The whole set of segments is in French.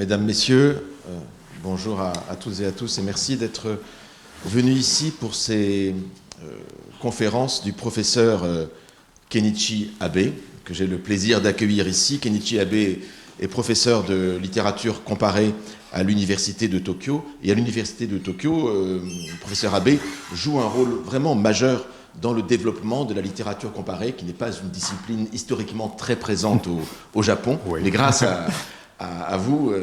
Mesdames, Messieurs, bonjour à toutes et à tous et merci d'être venus ici pour ces conférences du professeur Kenichi Abe, que j'ai le plaisir d'accueillir ici. Kenichi Abe est professeur de littérature comparée à l'Université de Tokyo. Et à l'Université de Tokyo, le professeur Abe joue un rôle vraiment majeur dans le développement de la littérature comparée, qui n'est pas une discipline historiquement très présente au Japon. Oui. Mais grâce à vous,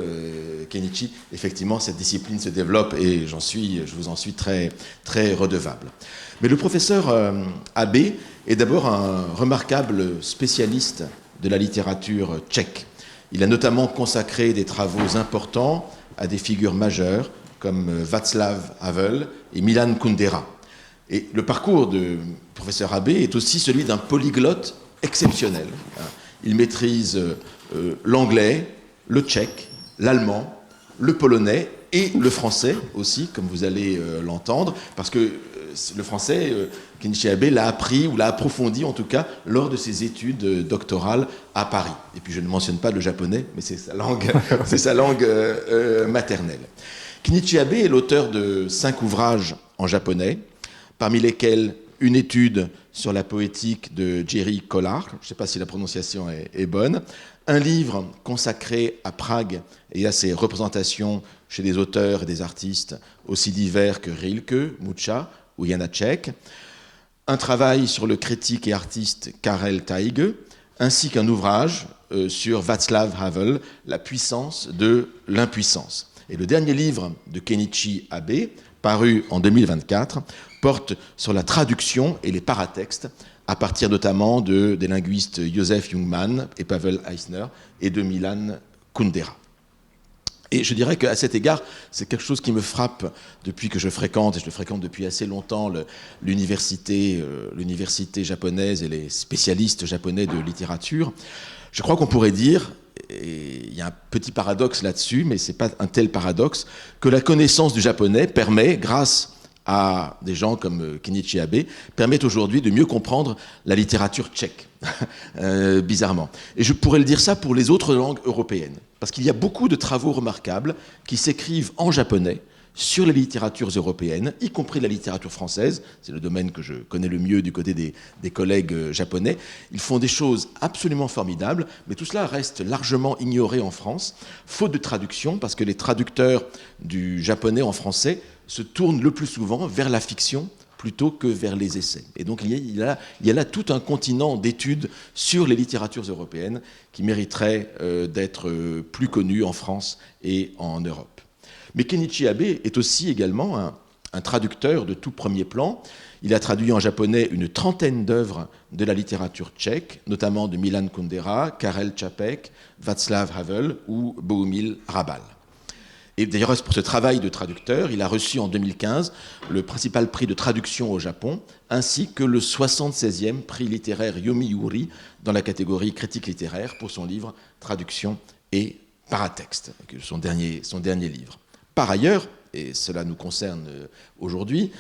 Kenichi, effectivement, cette discipline se développe et je vous en suis très, très redevable. Mais le professeur Abe est d'abord un remarquable spécialiste de la littérature tchèque. Il a notamment consacré des travaux importants à des figures majeures comme Václav Havel et Milan Kundera. Et le parcours de professeur Abe est aussi celui d'un polyglotte exceptionnel. Il maîtrise l'anglais, le tchèque, l'allemand, le polonais et le français aussi, comme vous allez l'entendre, parce que le français, Kenichi Abe l'a appris ou l'a approfondi en tout cas lors de ses études doctorales à Paris. Et puis je ne mentionne pas le japonais, mais c'est sa langue, maternelle. Kenichi Abe est l'auteur de 5 ouvrages en japonais, parmi lesquels une étude sur la poétique de Jerry Kolar, je ne sais pas si la prononciation est bonne, un livre consacré à Prague et à ses représentations chez des auteurs et des artistes aussi divers que Rilke, Mucha ou Janáček, un travail sur le critique et artiste Karel Taige, ainsi qu'un ouvrage sur Václav Havel, La puissance de l'impuissance. Et le dernier livre de Kenichi Abe, paru en 2024, porte sur la traduction et les paratextes, à partir notamment des linguistes Josef Jungmann et Pavel Eisner et de Milan Kundera. Et je dirais qu'à cet égard, c'est quelque chose qui me frappe depuis que je fréquente, et je le fréquente depuis assez longtemps, l'université japonaise et les spécialistes japonais de littérature. Je crois qu'on pourrait dire, et il y a un petit paradoxe là-dessus, mais ce n'est pas un tel paradoxe, que la connaissance du japonais permet, grâce à des gens comme Kenichi Abe, permettent aujourd'hui de mieux comprendre la littérature tchèque, bizarrement. Et je pourrais le dire ça pour les autres langues européennes, parce qu'il y a beaucoup de travaux remarquables qui s'écrivent en japonais sur les littératures européennes, y compris la littérature française, c'est le domaine que je connais le mieux du côté des collègues japonais. Ils font des choses absolument formidables, mais tout cela reste largement ignoré en France, faute de traduction, parce que les traducteurs du japonais en français se tournent le plus souvent vers la fiction plutôt que vers les essais. Et donc il y a là tout un continent d'études sur les littératures européennes qui mériterait d'être plus connu en France et en Europe. Mais Kenichi Abe est aussi également un traducteur de tout premier plan. Il a traduit en japonais une 30aine d'œuvres de la littérature tchèque, notamment de Milan Kundera, Karel Čapek, Václav Havel ou Bohumil Hrabal. Et d'ailleurs, pour ce travail de traducteur, il a reçu en 2015 le principal prix de traduction au Japon, ainsi que le 76e prix littéraire Yomiuri dans la catégorie critique littéraire pour son livre Traduction et paratexte, son dernier livre. Par ailleurs, et cela nous concerne aujourd'hui,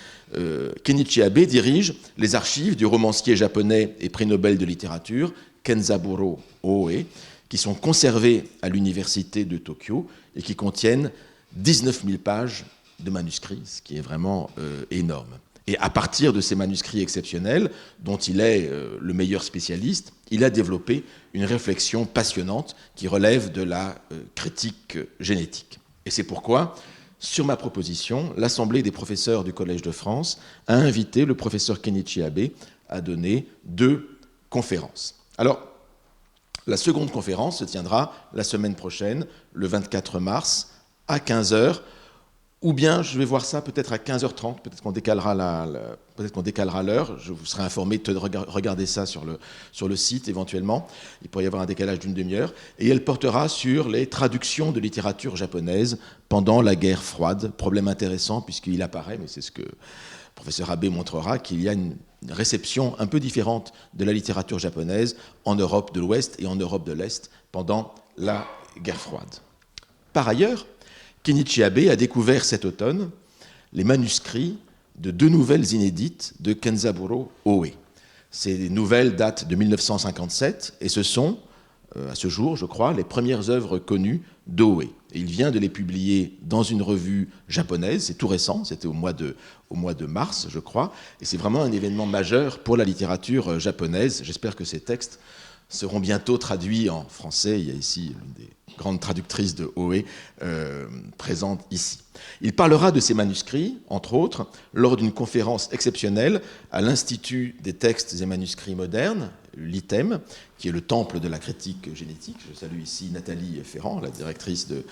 Kenichi Abe dirige les archives du romancier japonais et prix Nobel de littérature Kenzaburo Oe, qui sont conservées à l'université de Tokyo et qui contiennent 19 000 pages de manuscrits, ce qui est vraiment énorme. Et à partir de ces manuscrits exceptionnels, dont il est le meilleur spécialiste, il a développé une réflexion passionnante qui relève de la critique génétique. Et c'est pourquoi, sur ma proposition, l'Assemblée des professeurs du Collège de France a invité le professeur Kenichi Abe à donner 2 conférences. Alors, la seconde conférence se tiendra la semaine prochaine, le 24 mars, à 15h, ou bien je vais voir ça peut-être à 15h30, peut-être qu'on décalera l'heure, je vous serai informé de regarder ça sur le site éventuellement, il pourrait y avoir un décalage d'une demi-heure, et elle portera sur les traductions de littérature japonaise pendant la guerre froide, problème intéressant puisqu'il apparaît, mais c'est ce que le professeur Abe montrera, qu'il y a une réception un peu différente de la littérature japonaise en Europe de l'Ouest et en Europe de l'Est pendant la guerre froide. Par ailleurs, Kenichi Abe a découvert cet automne les manuscrits de 2 nouvelles inédites de Kenzaburo Oe. Ces nouvelles datent de 1957 et ce sont, à ce jour, je crois, les premières œuvres connues d'Oe. et il vient de les publier dans une revue japonaise, c'est tout récent, c'était au mois de mars, je crois, et c'est vraiment un événement majeur pour la littérature japonaise. J'espère que ces textes seront bientôt traduits en français. Il y a ici l'une des grandes traductrices de Oe présente ici. Il parlera de ces manuscrits, entre autres, lors d'une conférence exceptionnelle à l'Institut des textes et manuscrits modernes, l'ITEM, qui est le temple de la critique génétique. Je salue ici Nathalie Ferrand, la directrice de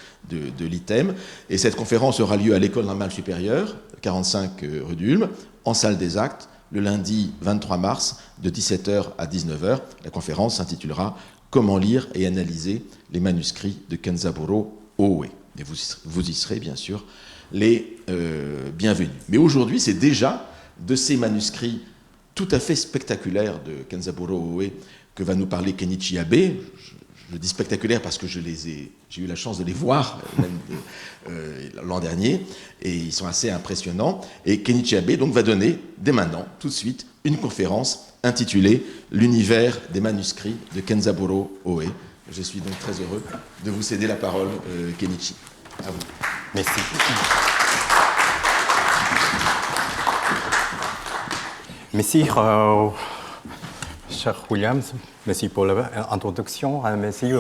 l'ITEM. Et cette conférence aura lieu à l'École normale supérieure, 45 rue d'Ulm, en salle des actes, le lundi 23 mars, de 17h à 19h. La conférence s'intitulera « Comment lire et analyser les manuscrits de Kenzaburo Oe ». Et vous y serez, bien sûr, les bienvenus. Mais aujourd'hui, c'est déjà de ces manuscrits tout à fait spectaculaires de Kenzaburo Oe que va nous parler Kenichi Abe. Je dis spectaculaire parce que j'ai eu la chance de les voir l'an dernier, et ils sont assez impressionnants. Et Kenichi Abe donc va donner, dès maintenant, tout de suite, une conférence intitulée « L'univers des manuscrits de Kenzaburo Oe ». Je suis donc très heureux de vous céder la parole, Kenichi. À vous. Merci. Merci, cher William. Merci pour l'introduction. Merci.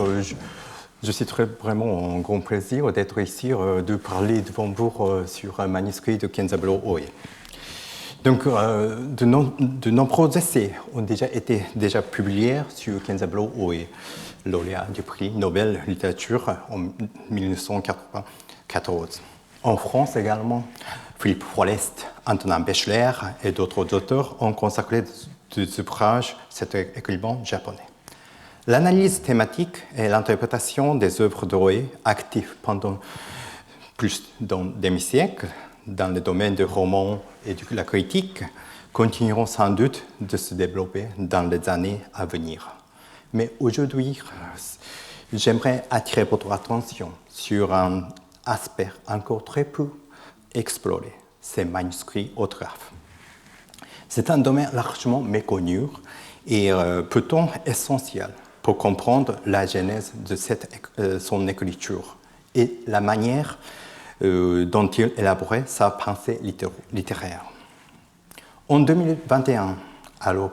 Je suis vraiment un grand plaisir d'être ici, de parler devant vous sur un manuscrit de Kenzaburo Oe. Donc, de nombreux essais ont été publiés sur Kenzaburo Oe, lauréat du prix Nobel littérature en 1994. En France également, Philippe Forest, Antonin Bechler et d'autres auteurs ont consacré des ouvrages à cet écrivain japonais. L'analyse thématique et l'interprétation des œuvres d'Oe, actives pendant plus d'un demi-siècle dans le domaine du roman et de la critique, continueront sans doute de se développer dans les années à venir. Mais aujourd'hui, j'aimerais attirer votre attention sur un aspect encore très peu exploré, ces manuscrits autographes. C'est un domaine largement méconnu et pourtant essentiel pour comprendre la genèse de son écriture et la manière dont il élaborait sa pensée littéraire. En 2021, alors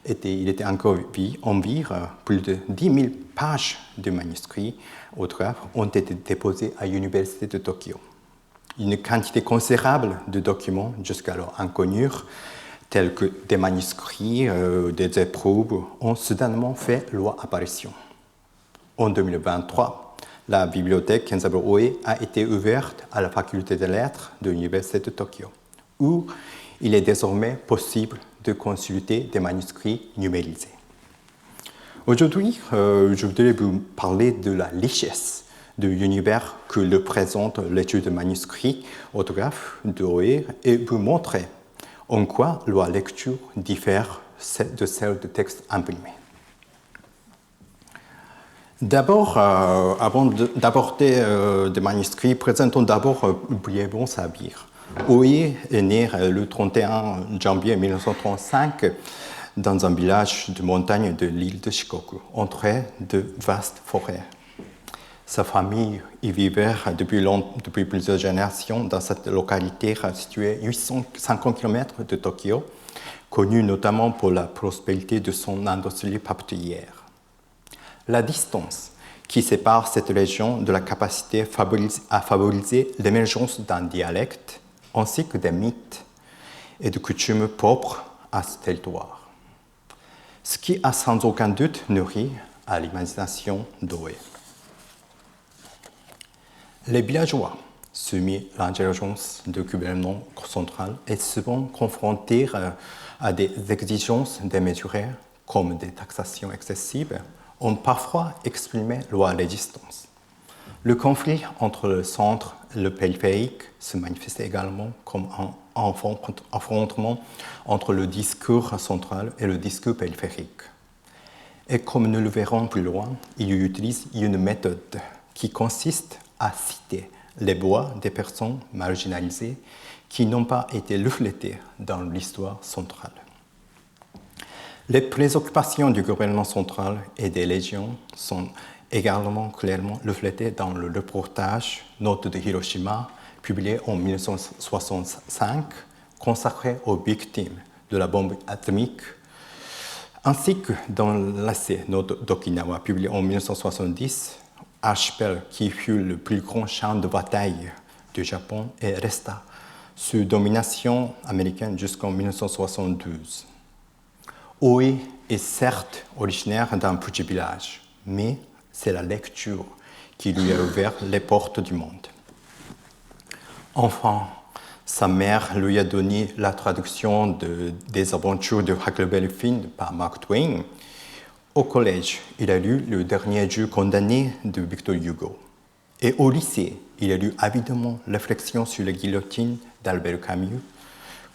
qu'il était encore en vie, plus de 10 000 pages de manuscrits autographes ont été déposés à l'Université de Tokyo. Une quantité considérable de documents jusqu'alors inconnus, tels que des manuscrits, des épreuves, ont soudainement fait leur apparition. En 2023, la bibliothèque Kenzaburo Oe a été ouverte à la faculté des lettres de l'Université de Tokyo, où il est désormais possible de consulter des manuscrits numérisés. Aujourd'hui, je voudrais vous parler de la richesse de l'univers que le présente l'étude de manuscrits autographes d'Oe et vous montrer en quoi leur lecture diffère de celle de textes imprimés. D'abord, avant d'aborder des manuscrits, présentons d'abord brièvement sa vie. Oe est né le 31 janvier 1935 dans un village de montagne de l'île de Shikoku, entouré de vastes forêts. Sa famille y vivait depuis plusieurs générations dans cette localité située à 850 km de Tokyo, connue notamment pour la prospérité de son industrie papetière. La distance qui sépare cette région de la capacité à favoriser l'émergence d'un dialecte, ainsi que des mythes et de coutumes propres à ce territoire. Ce qui a sans aucun doute nourri à l'imagination d'Oe. Les villageois, soumis à l'intelligence du gouvernement central, et souvent confrontés à des exigences démesurées comme des taxations excessives, ont parfois exprimé leur résistance. Le conflit entre le centre et le périphérique se manifestait également comme un affrontement entre le discours central et le discours périphérique. Et comme nous le verrons plus loin, il utilise une méthode qui consiste à citer les voix des personnes marginalisées qui n'ont pas été reflétées dans l'histoire centrale. Les préoccupations du gouvernement central et des légions sont également clairement reflété dans le reportage Notes de Hiroshima, publié en 1965, consacré aux victimes de la bombe atomique, ainsi que dans l'essai Notes d'Okinawa, publié en 1970, archipel qui fut le plus grand champ de bataille du Japon et resta sous domination américaine jusqu'en 1972. Oe est certes originaire d'un petit village, mais c'est la lecture qui lui a ouvert les portes du monde. Enfant, sa mère lui a donné la traduction des aventures de Huckleberry Finn par Mark Twain. Au collège, il a lu Le dernier Dieu condamné de Victor Hugo. Et au lycée, il a lu avidement Réflexions sur la guillotine d'Albert Camus,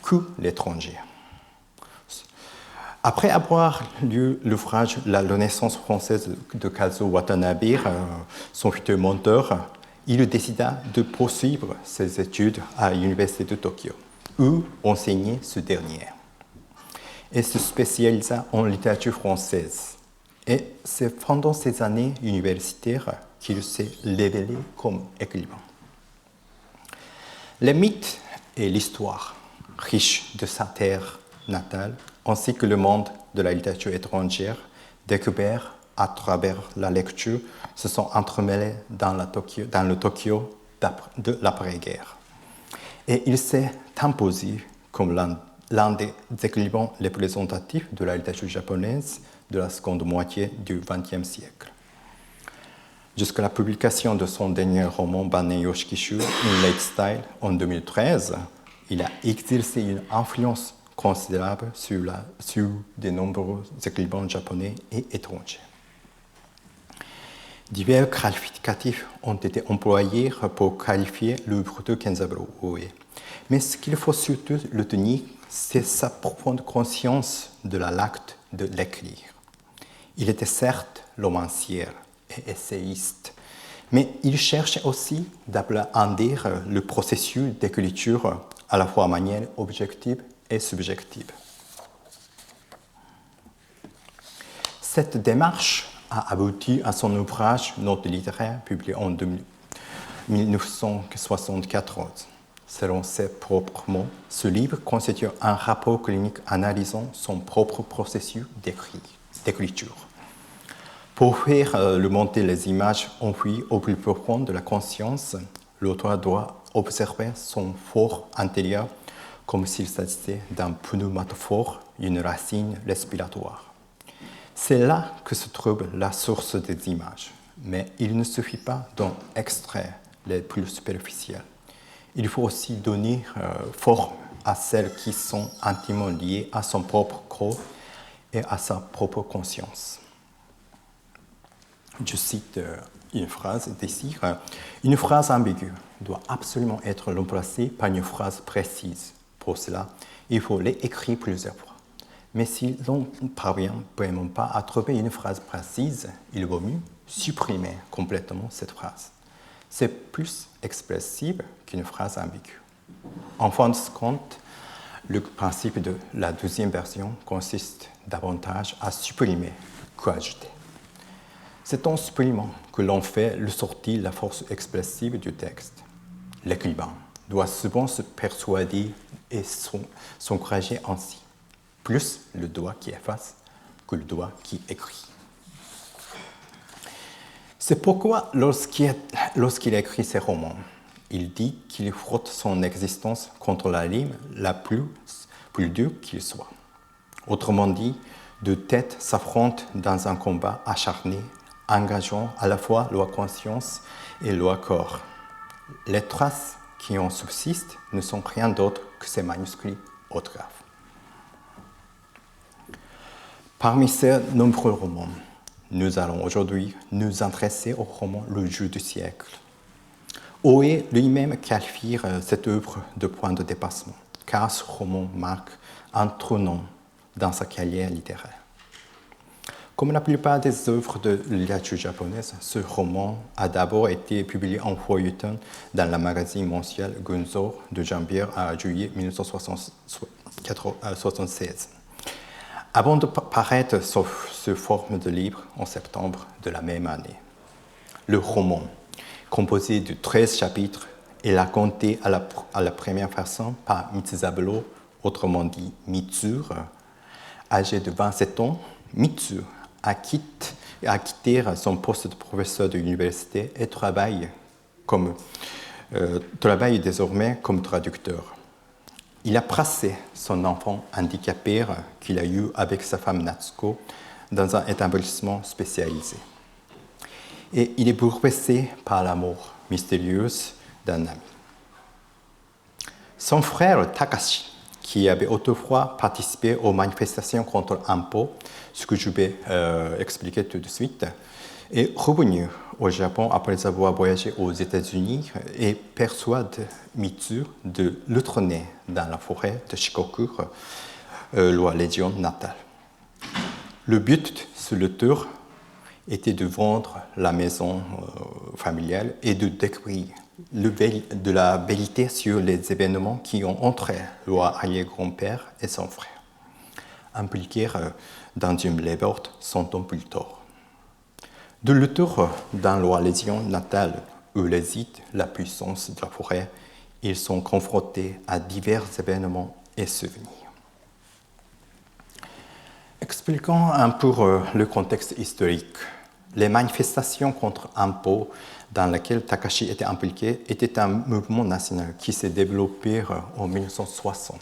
que L'étranger. Après avoir lu l'ouvrage La Renaissance française de Kazuo Watanabe, son futur mentor, il décida de poursuivre ses études à l'Université de Tokyo, où enseignait ce dernier, et se spécialisa en littérature française. Et c'est pendant ces années universitaires qu'il s'est révélé comme écrivain. Les mythes et l'histoire, riches de sa terre natale, ainsi que le monde de la littérature étrangère, découvert à travers la lecture, se sont entremêlés dans le Tokyo de l'après-guerre. Et il s'est imposé comme l'un des écrivains les plus représentatifs de la littérature japonaise de la seconde moitié du XXe siècle. Jusqu'à la publication de son dernier roman Banen Yoshikishu, In Late Style, en 2013, il a exercé une influence considérable sur de nombreux écrivains japonais et étrangers. Divers qualificatifs ont été employés pour qualifier l'œuvre de Kenzaburo Oe. Mais ce qu'il faut surtout retenir, c'est sa profonde conscience de l'acte de l'écrire. Il était certes romancier et essayiste, mais il cherchait aussi d'approfondir le processus d'écriture à la fois de manière objective et subjective. Cette démarche a abouti à son ouvrage Notes littéraires, publié en 1974. Selon ses propres mots, ce livre constitue un rapport clinique analysant son propre processus d'écriture. Pour faire remonter les images enfouies au plus profond de la conscience, l'auteur doit observer son fort intérieur comme s'il s'agissait d'un pneumatophore, une racine respiratoire. C'est là que se trouve la source des images, mais il ne suffit pas d'en extraire les plus superficielles. Il faut aussi donner forme à celles qui sont intimement liées à son propre corps et à sa propre conscience. Je cite une phrase d'ici. Une phrase ambiguë doit absolument être remplacée par une phrase précise. Pour cela, il faut l'écrire plusieurs fois. Mais si l'on ne parvient vraiment pas à trouver une phrase précise, il vaut mieux supprimer complètement cette phrase. C'est plus expressif qu'une phrase ambiguë. En fin de compte, le principe de la deuxième version consiste davantage à supprimer qu'à ajouter. C'est en supprimant que l'on fait ressortir la force expressive du texte. L'écrivain doit souvent se persuader et s'encourager ainsi. Plus le doigt qui efface que le doigt qui écrit. C'est pourquoi, lorsqu'il écrit ses romans, il dit qu'il frotte son existence contre la ligne la plus dure qu'il soit. Autrement dit, deux têtes s'affrontent dans un combat acharné, engageant à la fois leur conscience et leur corps. Les traces qui en subsistent ne sont rien d'autre que ces manuscrits autographes. Parmi ces nombreux romans, nous allons aujourd'hui nous intéresser au roman Le jeu du siècle. Oe lui-même qualifie cette œuvre de point de dépassement, car ce roman marque un tournant dans sa carrière littéraire. Comme la plupart des œuvres de littérature japonaise, ce roman a d'abord été publié en feuilleton dans le magazine mensuel Gunzo de janvier à juillet 1976, avant de paraître sous forme de livre en septembre de la même année. le roman, composé de 13 chapitres, est raconté à la première personne par Mitsuzaburo, autrement dit Mitsur. Âgé de 27 ans, Mitsur a quitté son poste de professeur de l'université et travaille désormais comme traducteur. Il a placé son enfant handicapé qu'il a eu avec sa femme Natsuko dans un établissement spécialisé. Et il est bouleversé par l'amour mystérieux d'un ami. Son frère Takashi, qui avait autrefois participé aux manifestations contre l'impôt, ce que je vais expliquer tout de suite, est revenu au Japon après avoir voyagé aux États-Unis et persuade Mitsu de l'entraîner dans la forêt de Shikoku, leur région natale. Le but sur le tour était de vendre la maison familiale et de découvrir de la vérité sur les événements qui ont entré leur arrière-grand-père et son frère, impliqués dans une révolte 100 ans plus tard. De retour dans leur région natale où réside la puissance de la forêt, ils sont confrontés à divers événements et souvenirs. Expliquons un peu le contexte historique. Les manifestations contre l'impôt dans lesquelles Takashi était impliqué étaient un mouvement national qui s'est développé en 1960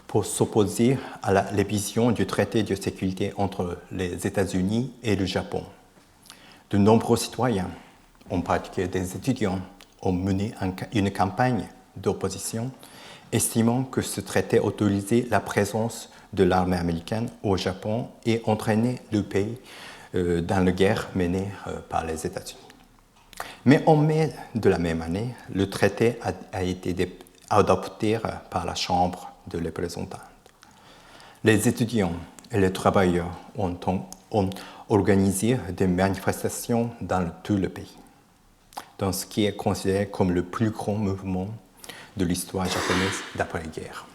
pour s'opposer à la révision du traité de sécurité entre les États-Unis et le Japon. De nombreux citoyens, en particulier des étudiants, ont mené une campagne d'opposition, estimant que ce traité autorisait la présence de l'armée américaine au Japon et entraînait le pays dans la guerre menée par les États-Unis. Mais en mai de la même année, le traité a été adopté par la Chambre des représentants. Les étudiants et les travailleurs ont organisé des manifestations dans tout le pays, dans ce qui est considéré comme le plus grand mouvement de l'histoire japonaise d'après-guerre.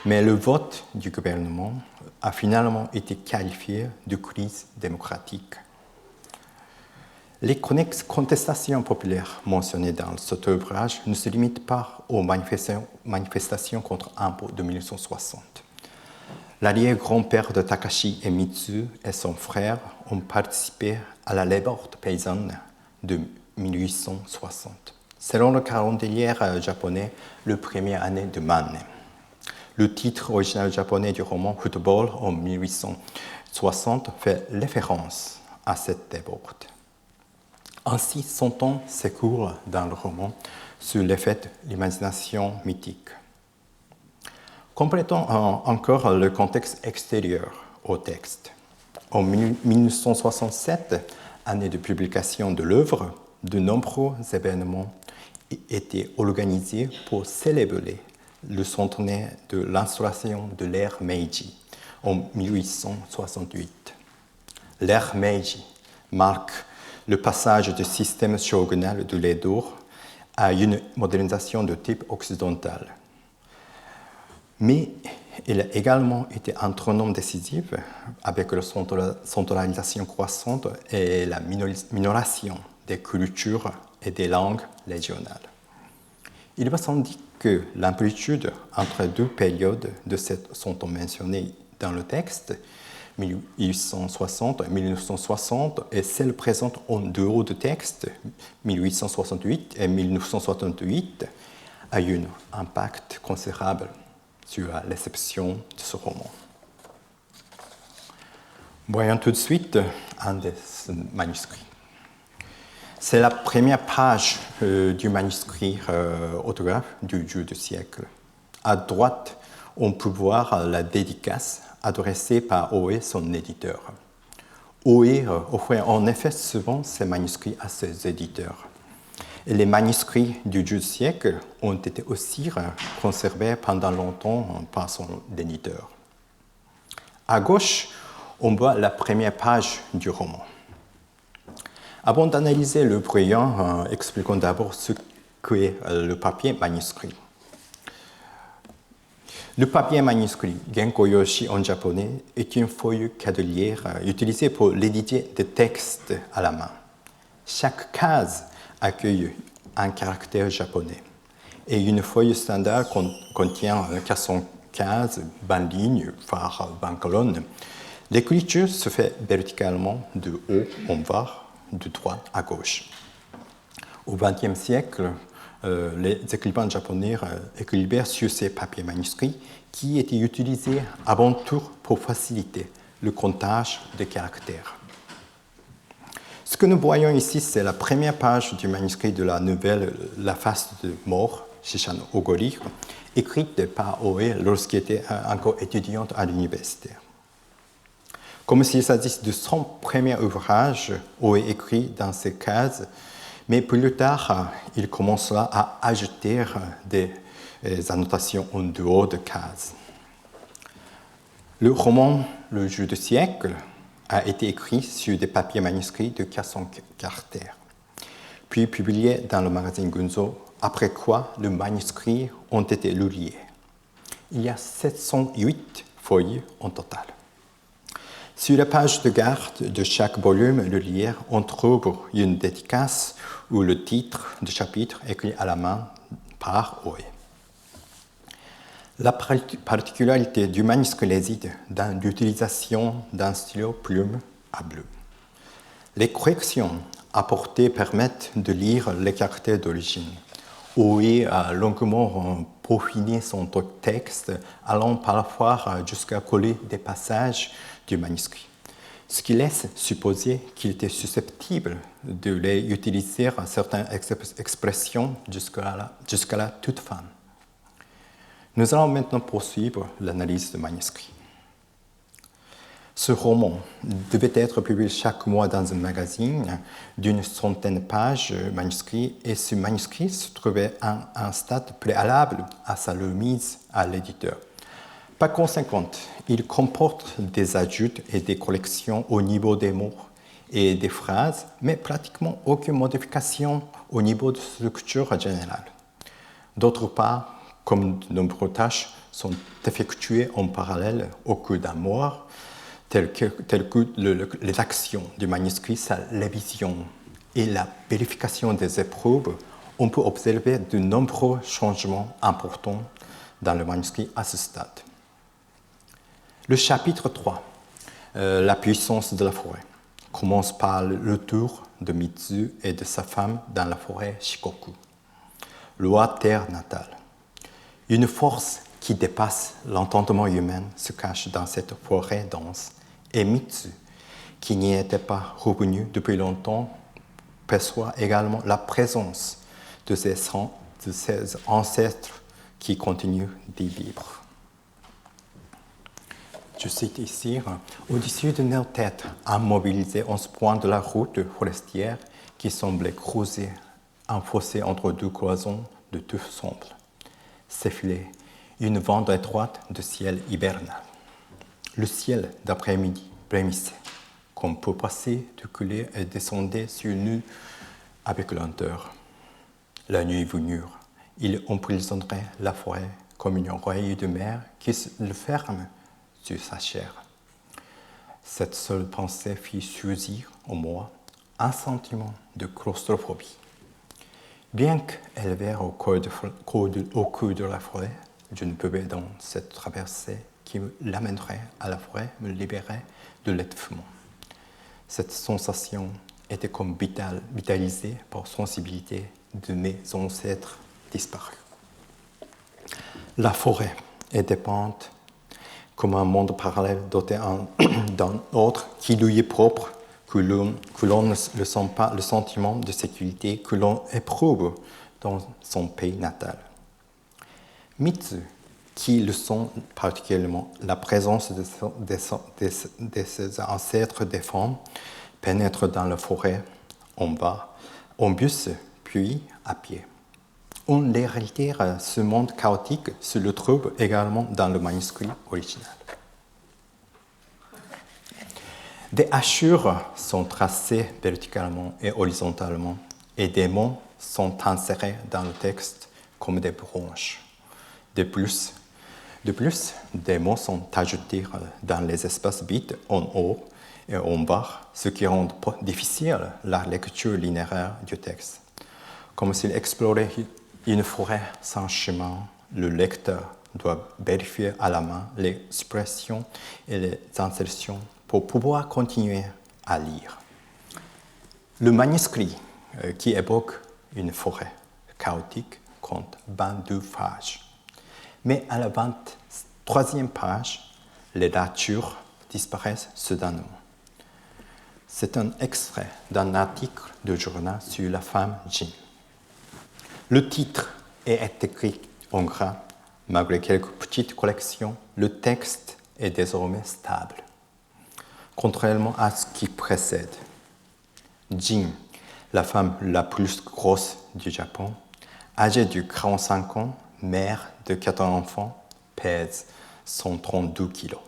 Mais le vote du gouvernement a finalement été qualifié de crise démocratique. Les contestations populaires mentionnées dans cet ouvrage ne se limitent pas aux manifestations contre l'impôt de 1960. L'arrière-grand-père de Takashi et Mitsu et son frère ont participé à la révolte paysanne de 1860. Selon le calendrier japonais, la première année de Manne. Le titre original japonais du roman Football en 1860 fait référence à cette révolte. Ainsi, 100 ans s'écoulent dans le roman sur l'effet de l'imagination mythique. Complétons encore le contexte extérieur au texte. En 1967, année de publication de l'œuvre, de nombreux événements étaient organisés pour célébrer le centenaire de l'instauration de l'ère Meiji en 1868. L'ère Meiji marque le passage du système shogunal de l'Edo à une modernisation de type occidental. Mais il a également été un tournant décisif avec la centralisation croissante et la minoration des cultures et des langues régionales. Il va sans dire que l'amplitude entre deux périodes de cette sont mentionnées dans le texte, 1860 et 1960, et celle présente en dehors du texte, 1868 et 1968, a eu un impact considérable sur la réception de ce roman. Voyons tout de suite un des manuscrits. C'est la première page du manuscrit autographe du jeu du siècle. À droite, on peut voir la dédicace adressée par Oe, son éditeur. Oe offrait en effet souvent ses manuscrits à ses éditeurs. Et les manuscrits du jeu du siècle ont été aussi conservés pendant longtemps par son éditeur. À gauche, on voit la première page du roman. Avant d'analyser le brouillon, expliquons d'abord ce qu'est le papier manuscrit. Le papier manuscrit, Genko Yoshi en japonais, est une feuille quadrillère utilisée pour rédiger des textes à la main. chaque case accueille un caractère japonais. Et une feuille standard contient 415 20 lignes par 20 colonnes. L'écriture se fait verticalement de haut en bas, de droite à gauche. Au XXe siècle, les écrivains japonais écrivaient sur ces papiers manuscrits qui étaient utilisés avant tout pour faciliter le comptage des caractères. Ce que nous voyons ici, c'est la première page du manuscrit de la nouvelle La face de mort, Shishan Ogori, écrite par Oe lorsqu'il était encore étudiant à l'université. Comme s'il s'agisse de son premier ouvrage, Oe écrit dans ces cases, mais plus tard, il commencera à ajouter des annotations en dehors de cases. Le roman Le jeu du siècle a été écrit sur des papiers manuscrits de 400 caractères, puis publié dans le magazine Gunzo, après quoi les manuscrits ont été publiés. Il y a 708 feuilles en total. Sur la page de garde de chaque volume, le lire, on trouve une dédicace ou le titre du chapitre écrit à la main par Oe. La particularité du manuscrit réside dans l'utilisation d'un stylo plume à bleu. Les corrections apportées permettent de lire les caractères d'origine. Oe a longuement peaufiné son texte, allant parfois jusqu'à coller des passages du manuscrit, ce qui laisse supposer qu'il était susceptible de les utiliser à certaines expressions jusqu'à la toute fin. Nous allons maintenant poursuivre l'analyse du manuscrit. Ce roman devait être publié chaque mois dans un magazine d'une centaine de pages manuscrits et ce manuscrit se trouvait à un stade préalable à sa remise à l'éditeur. Par conséquent, il comporte des ajouts et des corrections au niveau des mots et des phrases, mais pratiquement aucune modification au niveau de structure générale. D'autre part, comme de nombreuses tâches sont effectuées en parallèle au cours d'un mois, telles que les actions du manuscrit, sa révision et la vérification des épreuves, on peut observer de nombreux changements importants dans le manuscrit à ce stade. Le chapitre 3, la puissance de la forêt, commence par le retour de Mitsu et de sa femme dans la forêt Shikoku, leur terre natale. Une force qui dépasse l'entendement humain se cache dans cette forêt dense et Mitsu, qui n'y était pas revenu depuis longtemps, perçoit également la présence de ses ancêtres qui continuent d'y vivre. Je cite ici, « Au-dessus de nos têtes, immobilisés en ce point de la route forestière qui semblait creuser un fossé entre deux cloisons de touffes sombres, s'effilait une bande étroite de ciel hibernal. Le ciel d'après-midi brémissait, comme pour passer du coulée et descendait sur nous avec lenteur. La nuit venue, il emprisonnerait la forêt comme une oreille de mer qui le ferme sur sa chair. Cette seule pensée fit surgir en moi un sentiment de claustrophobie. Bien qu'élevé au cœur de la forêt, je ne pouvais dans cette traversée qui l'amènerait à la forêt me libérer de l'étouffement. Cette sensation était comme vitalisée par sensibilité de mes ancêtres disparus. La forêt est dépeinte comme un monde parallèle doté d'un autre qui lui est propre, que l'on ne ressent pas le sentiment de sécurité que l'on éprouve dans son pays natal. Mitsu, qui le sent particulièrement, la présence de ses ancêtres défunts, pénètre dans la forêt en bas, en bus, puis à pied. En réalité, ce monde chaotique se le trouve également dans le manuscrit original. Des hachures sont tracées verticalement et horizontalement, et des mots sont insérés dans le texte comme des branches. De plus, des mots sont ajoutés dans les espaces vides en haut et en bas, ce qui rend difficile la lecture linéaire du texte. Comme s'il explorait une forêt sans chemin, le lecteur doit vérifier à la main les expressions et les insertions pour pouvoir continuer à lire. Le manuscrit qui évoque une forêt chaotique compte 22 pages. Mais à la 23e page, les ratures disparaissent soudainement. C'est un extrait d'un article de journal sur la femme Jin. Le titre est écrit en gras. Malgré quelques petites corrections, le texte est désormais stable. Contrairement à ce qui précède, Jin, la femme la plus grosse du Japon, âgée de 45 ans, mère de 4 enfants, pèse 132 kilos.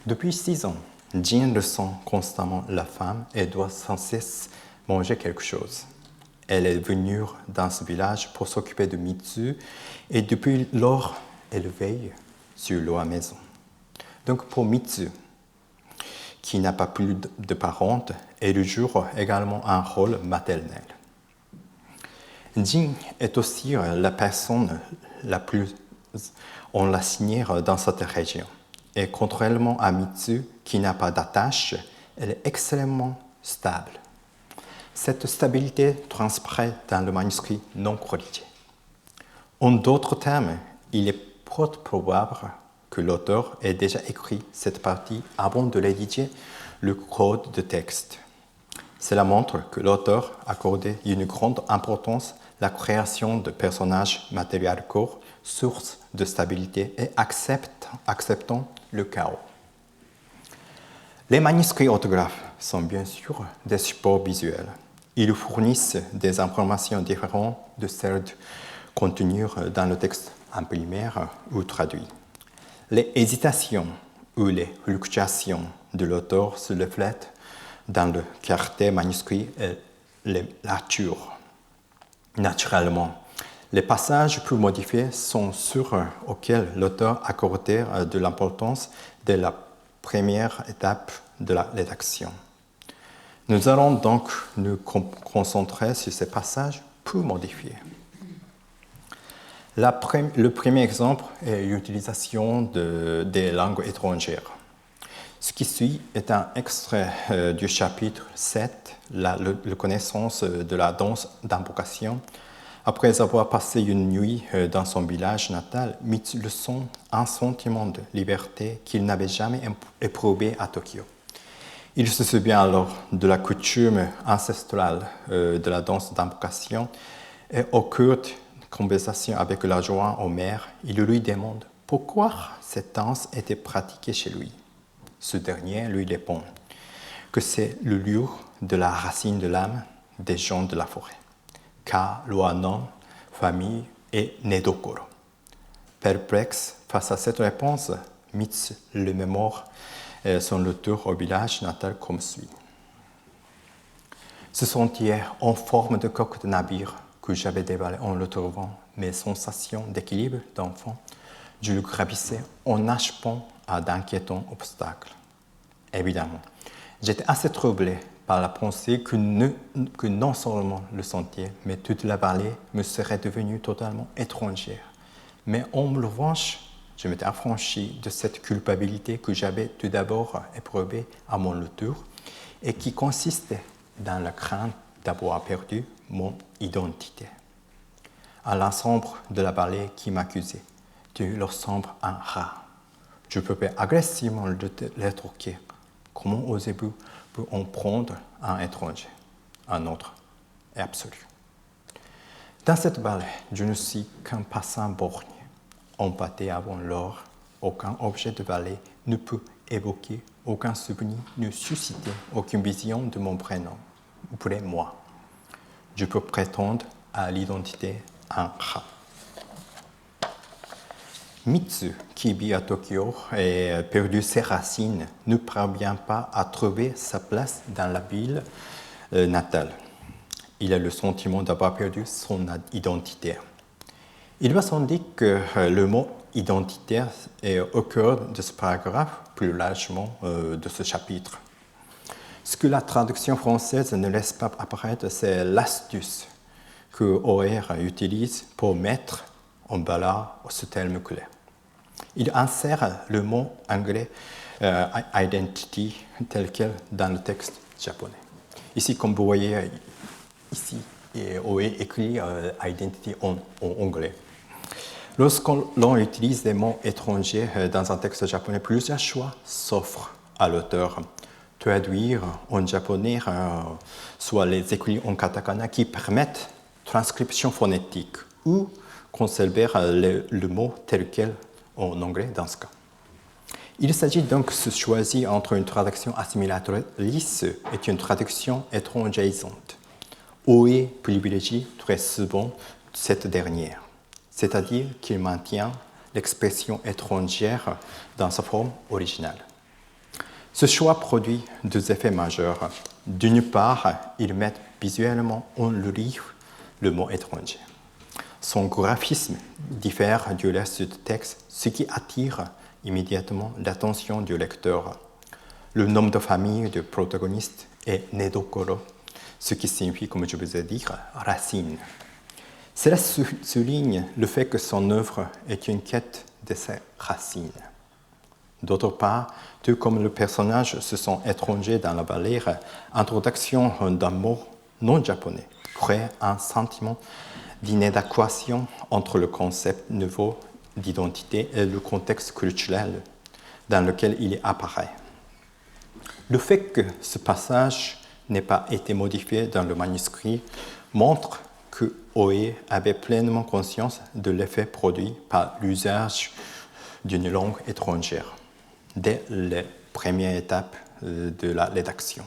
Depuis 6 ans, Jin ressent constamment la faim et doit sans cesse manger quelque chose. Elle est venue dans ce village pour s'occuper de Mitsu et depuis lors, elle veille sur l'eau à la maison. Donc pour Mitsu, qui n'a pas plus de parente, elle joue également un rôle maternel. Jin est aussi la personne la plus enracinée dans cette région. Et contrairement à Mitsu, qui n'a pas d'attache, elle est extrêmement stable. Cette stabilité transparaît dans le manuscrit non corrigé. En d'autres termes, il est probable que l'auteur ait déjà écrit cette partie avant de rédiger le code de texte. Cela montre que l'auteur accordait une grande importance à la création de personnages matriarcaux, source de stabilité et acceptant le chaos. Les manuscrits orthographes sont bien sûr des supports visuels. Ils fournissent des informations différentes de celles contenues dans le texte imprimé ou traduit. Les hésitations ou les fluctuations de l'auteur se reflètent dans le caractère manuscrit et les lectures. Naturellement, les passages plus modifiés sont ceux auxquels l'auteur accordait de l'importance dès la première étape de la rédaction. Nous allons donc nous concentrer sur ces passages peu modifiés. Le premier exemple est l'utilisation des langues étrangères. Ce qui suit est un extrait du chapitre 7, la connaissance de la danse d'invocation. Après avoir passé une nuit dans son village natal, Mitsu ressent un sentiment de liberté qu'il n'avait jamais éprouvé à Tokyo. Il se souvient alors de la coutume ancestrale de la danse d'invocation et au cours de conversation avec l'adjoint au maire, il lui demande pourquoi cette danse était pratiquée chez lui. Ce dernier lui répond que c'est le lieu de la racine de l'âme des gens de la forêt. Ka, Loanon, famille et Nedokoro. Perplexe face à cette réponse, Mitsu le mémore son retour au village natal comme suit. Ce sentier en forme de coque de navire que j'avais dévalé en retrouvant mes sensations d'équilibre d'enfant, je le gravissais en achevant à d'inquiétants obstacles. Évidemment, j'étais assez troublé par la pensée que non seulement le sentier, mais toute la vallée me serait devenue totalement étrangère. Mais en revanche, je m'étais affranchi de cette culpabilité que j'avais tout d'abord éprouvée à mon retour et qui consistait dans la crainte d'avoir perdu mon identité. À l'ensemble de la vallée qui m'accusait, tu ressembles à un rat. Je pouvais agressivement le rétorquer. Comment osez-vous en prendre un étranger, un autre et absolu? Dans cette vallée, je ne suis qu'un passant borgne. Empâté avant l'or, aucun objet de vallée ne peut évoquer, aucun souvenir ne susciter, aucune vision de mon prénom. Après moi, je peux prétendre à l'identité un rat. Mitsu, qui vit à Tokyo et a perdu ses racines, ne parvient pas à trouver sa place dans la ville natale. Il a le sentiment d'avoir perdu son identité. Il va sans dire que le mot identitaire est au cœur de ce paragraphe, plus largement de ce chapitre. Ce que la traduction française ne laisse pas apparaître, c'est l'astuce que O'Hare utilise pour mettre en valeur ce terme clé. Il insère le mot anglais identity tel quel dans le texte japonais. Ici, comme vous voyez, ici, O'Hare écrit identity en anglais. Lorsqu'on utilise des mots étrangers dans un texte japonais, plusieurs choix s'offrent à l'auteur. Traduire en japonais, soit les écrits en katakana qui permettent transcription phonétique ou conserver le mot tel quel en anglais dans ce cas. Il s'agit donc de se choisir entre une traduction assimilatrice et une traduction étrangérisante. O'Hare privilégie très souvent cette dernière, c'est-à-dire qu'il maintient l'expression étrangère dans sa forme originale. Ce choix produit deux effets majeurs. D'une part, il met visuellement en relief le mot étranger. Son graphisme diffère du reste du texte, ce qui attire immédiatement l'attention du lecteur. Le nom de famille du protagoniste est Nedokoro, ce qui signifie, comme je vous ai dit, racine. Cela souligne le fait que son œuvre est une quête de ses racines. D'autre part, tout comme le personnage se sent étranger dans la vallée, l'introduction d'un mot non japonais crée un sentiment d'inadéquation entre le concept nouveau d'identité et le contexte culturel dans lequel il apparaît. Le fait que ce passage n'ait pas été modifié dans le manuscrit montre que O'Hare avait pleinement conscience de l'effet produit par l'usage d'une langue étrangère dès les premières étapes de la rédaction.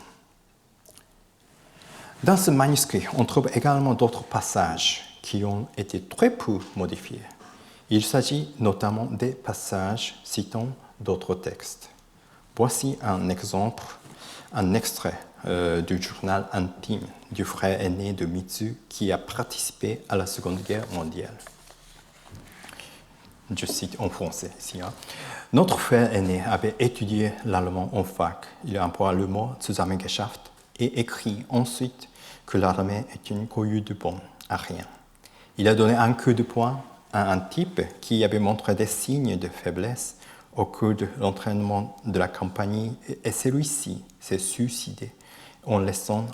Dans ce manuscrit, on trouve également d'autres passages qui ont été très peu modifiés. Il s'agit notamment des passages citant d'autres textes. Voici un exemple, un extrait du journal intime du frère aîné de Mitsu qui a participé à la Seconde Guerre mondiale. Je cite en français ici. Notre frère aîné avait étudié l'allemand en fac. Il emploie le mot Zusammengeschaft et écrit ensuite que l'armée est une cohue de bons à rien. Il a donné un coup de poing à un type qui avait montré des signes de faiblesse au cours de l'entraînement de la compagnie et celui-ci s'est suicidé en laissant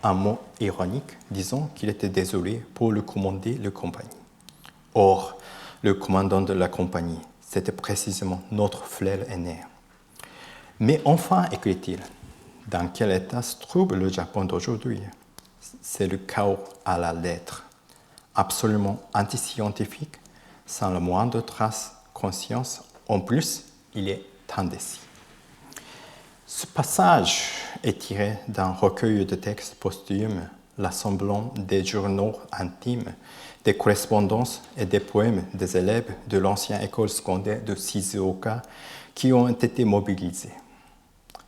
un mot ironique disant qu'il était désolé pour le commander la compagnie. Or, le commandant de la compagnie, c'était précisément notre frère aîné. Mais enfin, écrit-il, dans quel état se trouve le Japon d'aujourd'hui? C'est le chaos à la lettre, absolument antiscientifique, sans la moindre trace conscience. En plus, il est indécis. Ce passage est tiré d'un recueil de textes posthumes, l'assemblant des journaux intimes, des correspondances et des poèmes des élèves de l'ancienne école secondaire de Shizuoka qui ont été mobilisés.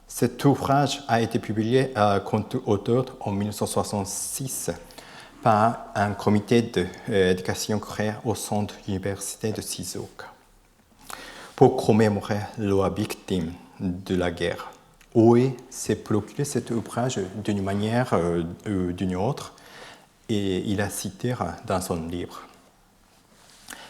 Cet ouvrage a été publié à compte auteur en 1966 par un comité d'éducation créé au centre universitaire de Shizuoka pour commémorer les victimes de la guerre. O'Hare s'est procuré cet ouvrage d'une manière ou d'une autre et il a cité dans son livre.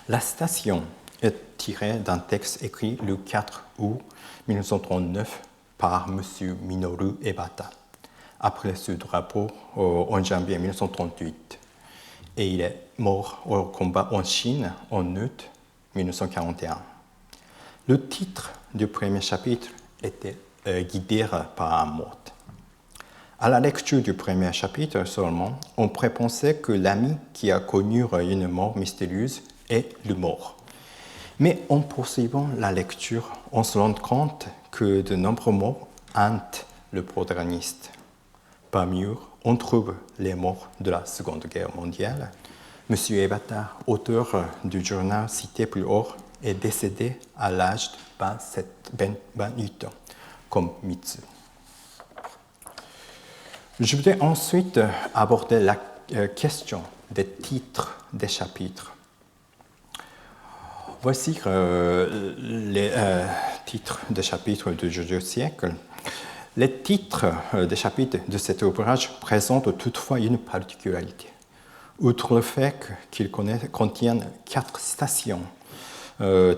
La citation est tirée d'un texte écrit le 4 août 1939 par M. Minoru Ebata, après ce drapeau en janvier 1938. Et il est mort au combat en Chine en août 1941. Le titre du premier chapitre était guidé par un mot. À la lecture du premier chapitre seulement, on pourrait penser que l'ami qui a connu une mort mystérieuse est le mort. Mais en poursuivant la lecture, on se rend compte que de nombreux mots hantent le protagoniste. Parmi eux, on trouve les morts de la Seconde Guerre mondiale. M. Ebata, auteur du journal cité plus haut, est décédé à l'âge de 28 ans, comme Mitsu. Je voudrais ensuite aborder la question des titres des chapitres. Voici les titres des chapitres du XIIe siècle. Les titres des chapitres de cet ouvrage présentent toutefois une particularité. Outre le fait qu'ils contiennent 4 citations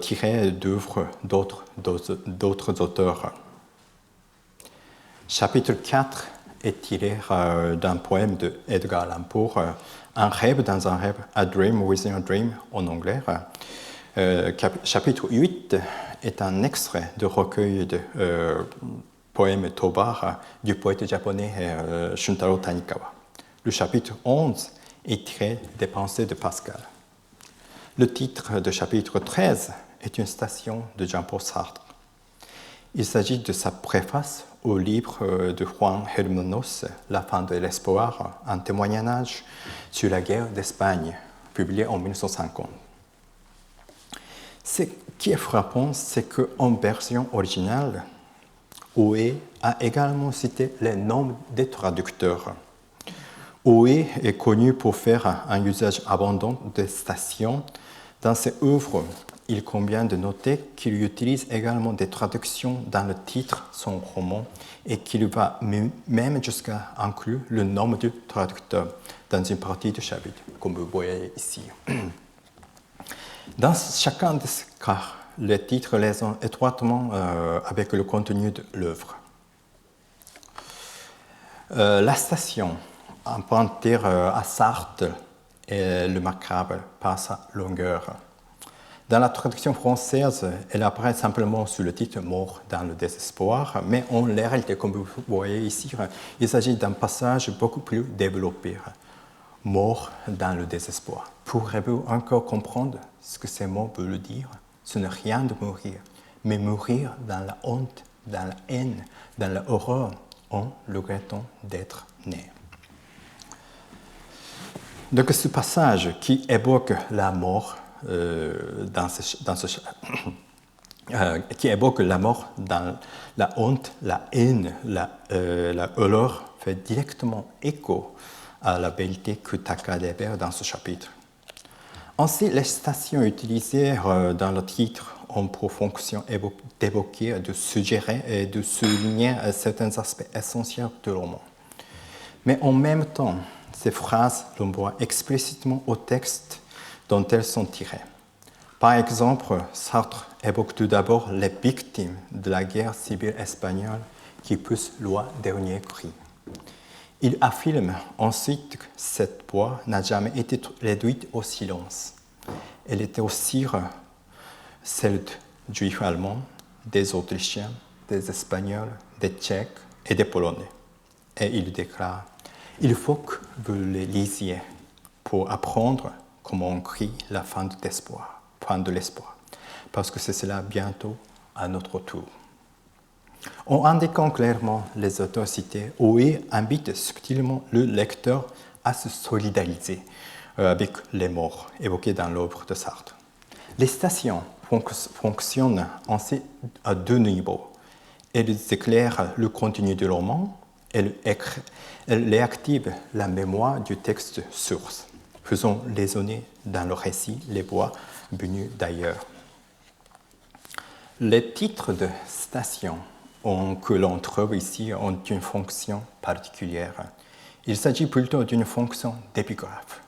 tirées d'œuvres d'autres auteurs. Chapitre 4 est tiré d'un poème de Edgar Allan Poe, Un rêve dans un rêve, A Dream Within a Dream en anglais. Chapitre 8 est un extrait de recueil de poèmes Tobar du poète japonais Shuntaro Tanikawa. Le chapitre 11 est tiré des pensées de Pascal. Le titre de chapitre 13 est une citation de Jean-Paul Sartre. Il s'agit de sa préface au livre de Juan Hermanos, La fin de l'espoir, un témoignage sur la guerre d'Espagne, publié en 1950. Ce qui est frappant, c'est qu'en version originale, Oé a également cité les noms des traducteurs. Oé est connu pour faire un usage abondant des stations. Dans ses œuvres, il convient de noter qu'il utilise également des traductions dans le titre de son roman et qu'il va même jusqu'à inclure le nom du traducteur dans une partie du chapitre, comme vous voyez ici. Dans chacun de ces cas, les titres résonnent étroitement avec le contenu de l'œuvre. La station empruntée à Sartre est le macabre par sa longueur. Dans la traduction française, elle apparaît simplement sous le titre « Mort dans le désespoir », mais en réalité, comme vous voyez ici, il s'agit d'un passage beaucoup plus développé. « Mort dans le désespoir ». Pourrez-vous encore comprendre ce que ces mots veulent dire? Ce n'est rien de mourir, mais mourir dans la honte, dans la haine, dans l'horreur, en regrettant d'être né. Donc ce passage qui évoque la mort, qui évoque la mort dans la honte, la haine, la horreur, fait directement écho à la vérité que Taka développe dans ce chapitre. Ainsi, les citations utilisées dans le titre ont pour fonction d'évoquer, de suggérer et de souligner certains aspects essentiels du roman. Mais en même temps, ces phrases renvoient explicitement au texte dont elles sont tirées. Par exemple, Sartre évoque tout d'abord les victimes de la guerre civile espagnole qui poussent leur dernier cri. Il affirme ensuite que cette voix n'a jamais été réduite au silence. Elle était aussi celle de Juifs allemands, des Autrichiens, des Espagnols, des Tchèques et des Polonais. Et il déclare « Il faut que vous les lisiez pour apprendre comment on crie la fin de l'espoir, parce que c'est cela bientôt à notre tour. » En indiquant clairement les auteurs cités, Oé invite subtilement le lecteur à se solidariser avec les morts évoqués dans l'œuvre de Sartre. Les citations fonctionnent ainsi à 2 niveaux. Elles éclairent le contenu du roman, elles réactivent la mémoire du texte source, faisant résonner dans le récit les voix venues d'ailleurs. Les titres de citations que l'on trouve ici ont une fonction particulière. Il s'agit plutôt d'une fonction d'épigraphe.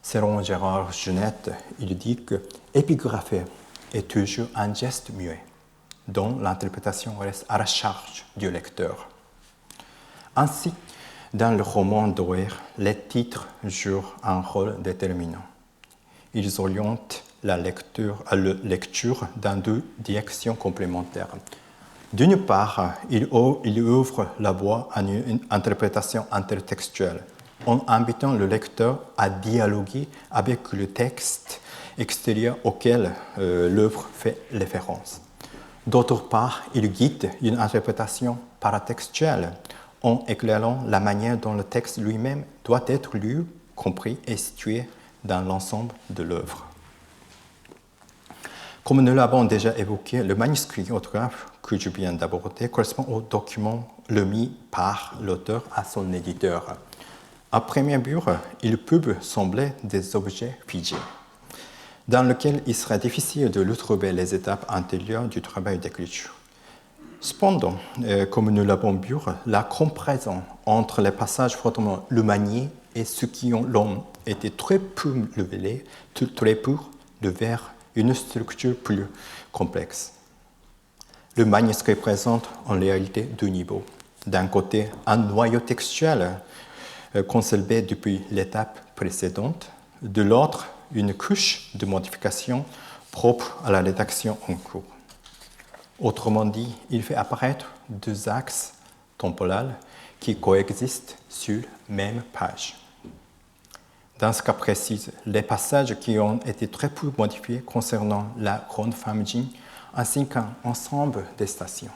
Selon Gérard Genette, il dit que épigrapher est toujours un geste muet, dont l'interprétation reste à la charge du lecteur. Ainsi, dans le roman d'Oé, les titres jouent un rôle déterminant. Ils orientent la lecture dans 2 directions complémentaires. D'une part, il ouvre la voie à une interprétation intertextuelle, en invitant le lecteur à dialoguer avec le texte extérieur auquel l'œuvre fait référence. D'autre part, il guide une interprétation paratextuelle, en éclairant la manière dont le texte lui-même doit être lu, compris et situé dans l'ensemble de l'œuvre. Comme nous l'avons déjà évoqué, le manuscrit orthographe que je viens d'aborder correspond au document remis par l'auteur à son éditeur. À première vue, ils peuvent sembler des objets figés. dans lequel il sera difficile de retrouver les étapes antérieures du travail d'écriture. Cependant, comme nous l'avons vu, la comparaison entre les passages fortement remaniés et ceux qui ont été très peu révélés, très peu vers une structure plus complexe. Le manuscrit présente en réalité deux niveaux. D'un côté, un noyau textuel conservé depuis l'étape précédente, de l'autre, une couche de modification propre à la rédaction en cours. Autrement dit, il fait apparaître deux axes temporels qui coexistent sur la même page. Dans ce cas précis, les passages qui ont été très peu modifiés concernant la grande femme Jin ainsi qu'un ensemble des stations.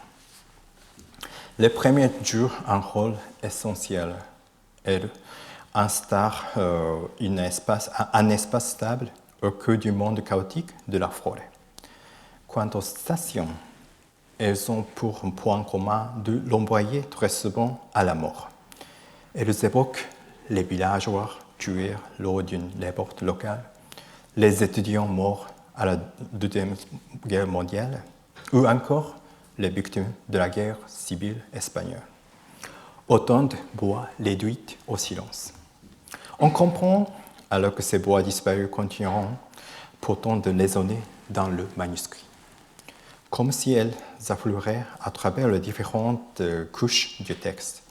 Les premiers jouent un rôle essentiel. Elles instaurent un espace stable au cœur du monde chaotique de la forêt. Quant aux stations, elles ont pour un point commun de l'envoyer très souvent à la mort. Elles évoquent les villageois tués lors d'une révolte locale, les étudiants morts à la Deuxième Guerre mondiale, ou encore les victimes de la guerre civile espagnole. Autant de voix réduites au silence. On comprend, alors que ces voix disparues continueront pourtant de résonner dans le manuscrit, comme si elles affleuraient à travers les différentes couches du texte.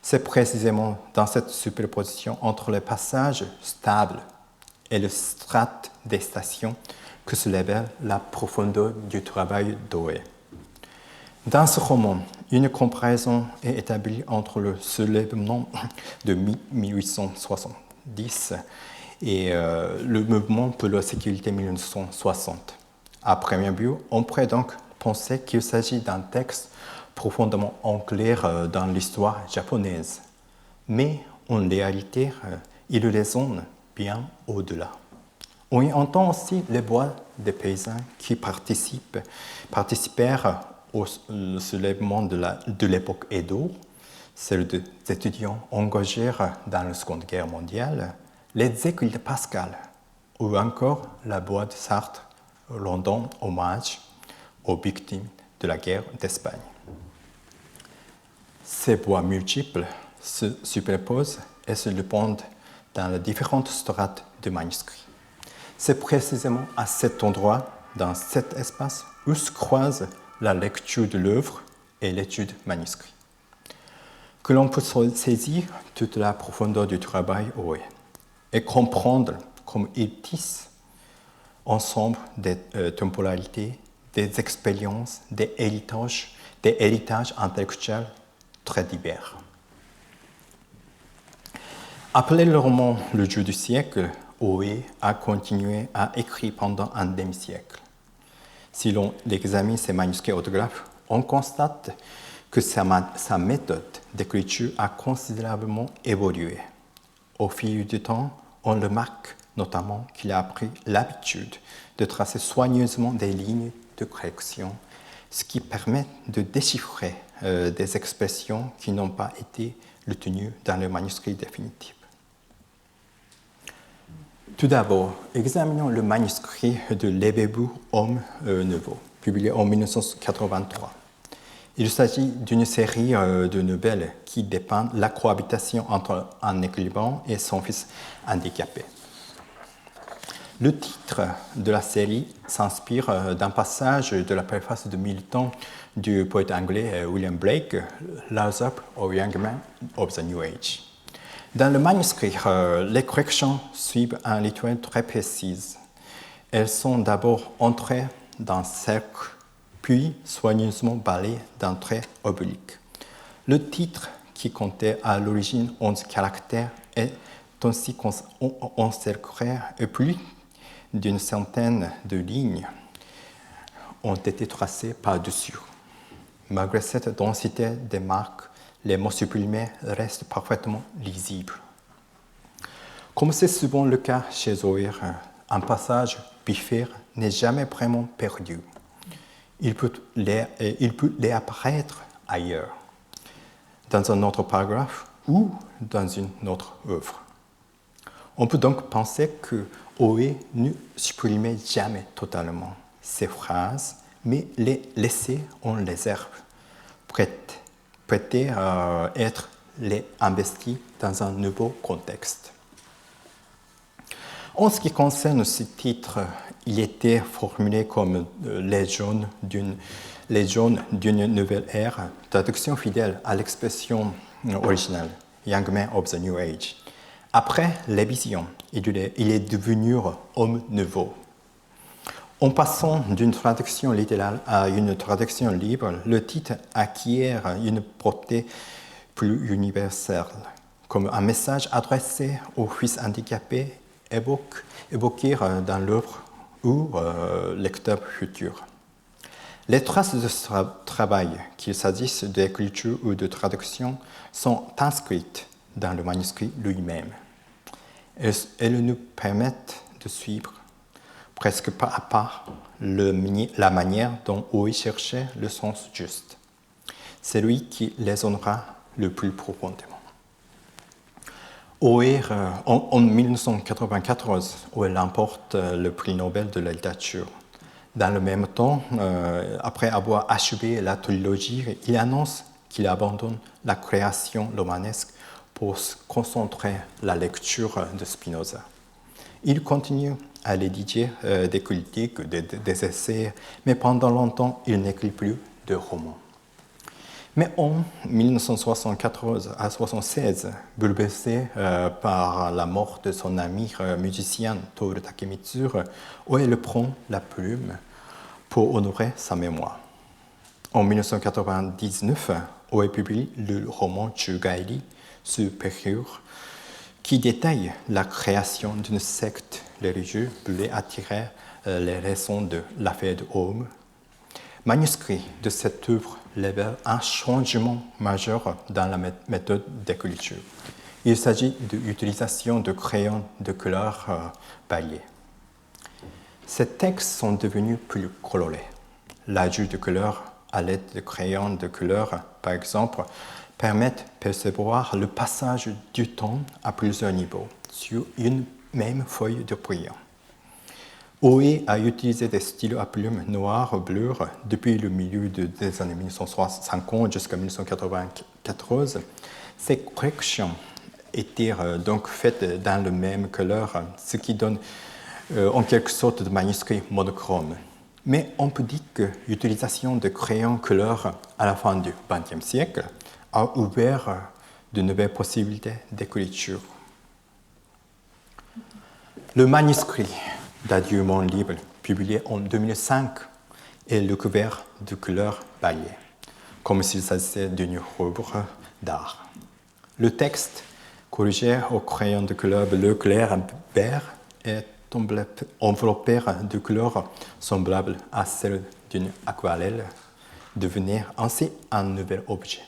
C'est précisément dans cette superposition entre les passages stables et le strates des stations que se révèle la profondeur du travail d'Oe. Dans ce roman, une comparaison est établie entre le soulèvement de 1870 et le mouvement pour la sécurité 1960. À première vue, on pourrait donc penser qu'il s'agit d'un texte profondément ancré dans l'histoire japonaise. Mais en réalité, il résonne bien au-delà. On y entend aussi les voix des paysans qui participèrent au soulèvement de l'époque Edo, celle des étudiants engagés dans la Seconde Guerre mondiale, les écrits de Pascal, ou encore la voix de Sartre rendant hommage aux victimes de la guerre d'Espagne. Ces voix multiples se superposent et se répondent dans les différentes strates du manuscrit. C'est précisément à cet endroit, dans cet espace, où se croisent la lecture de l'œuvre et l'étude manuscrit, que l'on peut saisir toute la profondeur du travail Oe et comprendre comment il tisse ensemble des temporalités, des expériences, des héritages intellectuels très divers. Appelé le roman Le jeu du siècle, Oe a continué à écrire pendant un demi-siècle. Si l'on examine ses manuscrits autographes, on constate que sa méthode d'écriture a considérablement évolué. Au fil du temps, on remarque notamment qu'il a pris l'habitude de tracer soigneusement des lignes de correction, ce qui permet de déchiffrer des expressions qui n'ont pas été retenues dans le manuscrit définitif. Tout d'abord, examinons le manuscrit de Levez-vous, Homme Nouveau, publié en 1983. Il s'agit d'une série de nouvelles qui dépeignent la cohabitation entre un écrivain et son fils handicapé. Le titre de la série s'inspire d'un passage de la préface de 1000 ans du poète anglais William Blake, Lars or Young Man of the New Age. Dans le manuscrit, les corrections suivent un rituel très précis. Elles sont d'abord entrées d'un cercle, puis soigneusement balayées d'un trait oblique. Le titre, qui comptait à l'origine 11 caractères, est ainsi encerclé et plus d'une centaine de lignes ont été tracées par-dessus. Malgré cette densité des marques, les mots supprimés restent parfaitement lisibles. Comme c'est souvent le cas chez Oe, un passage bifère n'est jamais vraiment perdu. Il peut réapparaître ailleurs, dans un autre paragraphe ou dans une autre œuvre. On peut donc penser que Oé ne supprimait jamais totalement ces phrases, mais les laissait en réserve, prêtait à être les investis dans un nouveau contexte. En ce qui concerne ce titre, il était formulé comme légende d'une nouvelle ère, traduction fidèle à l'expression originale, Young Man of the New Age. Après les visions, il est devenu homme nouveau. En passant d'une traduction littérale à une traduction libre, le titre acquiert une portée plus universelle, comme un message adressé aux fils handicapés évoqué dans l'œuvre ou lecteur futur. Les traces de ce travail, qu'il s'agisse d'écriture ou de traduction, sont inscrites dans le manuscrit lui-même. Elles nous permettent de suivre presque pas à pas la manière dont Oé cherchait le sens juste. C'est lui qui les honnera le plus profondément. Oé, en 1994, Oé remporte le prix Nobel de la littérature. Dans le même temps, après avoir achevé la trilogie, il annonce qu'il abandonne la création romanesque pour se concentrer la lecture de Spinoza. Il continue à rédiger des critiques, des essais, mais pendant longtemps, il n'écrit plus de romans. Mais en 1974 à 1976, bouleversé par la mort de son ami musicien Toru Takemitsu, Oé prend la plume pour honorer sa mémoire. En 1999, Oé publie le roman Chugairi supérieur, qui détaille la création d'une secte religieuse voulait attirer les raisons de l'affaire de Homme. Manuscrit de cette œuvre révèle un changement majeur dans la méthode d'écriture. Il s'agit de l'utilisation de crayons de couleur variées. Ces textes sont devenus plus colorés. L'ajout de couleurs à l'aide de crayons de couleur, par exemple, permet de percevoir le passage du temps à plusieurs niveaux sur une même feuille de crayon. Oé a utilisé des stylos à plumes noirs bleus depuis le milieu des années 1950 jusqu'à 1994. Ces corrections étaient donc faites dans la même couleur, ce qui donne en quelque sorte de manuscrit monochrome. Mais on peut dire que l'utilisation de crayons couleur à la fin du XXe siècle a ouvert de nouvelles possibilités d'écriture. Le manuscrit d'Adieu mon livre, publié en 2005, est recouvert de couleurs variées, comme s'il s'agissait d'une œuvre d'art. Le texte, corrigé au crayon de couleur bleu clair vert, est enveloppé de couleurs semblables à celles d'une aquarelle, devenir ainsi un nouvel objet.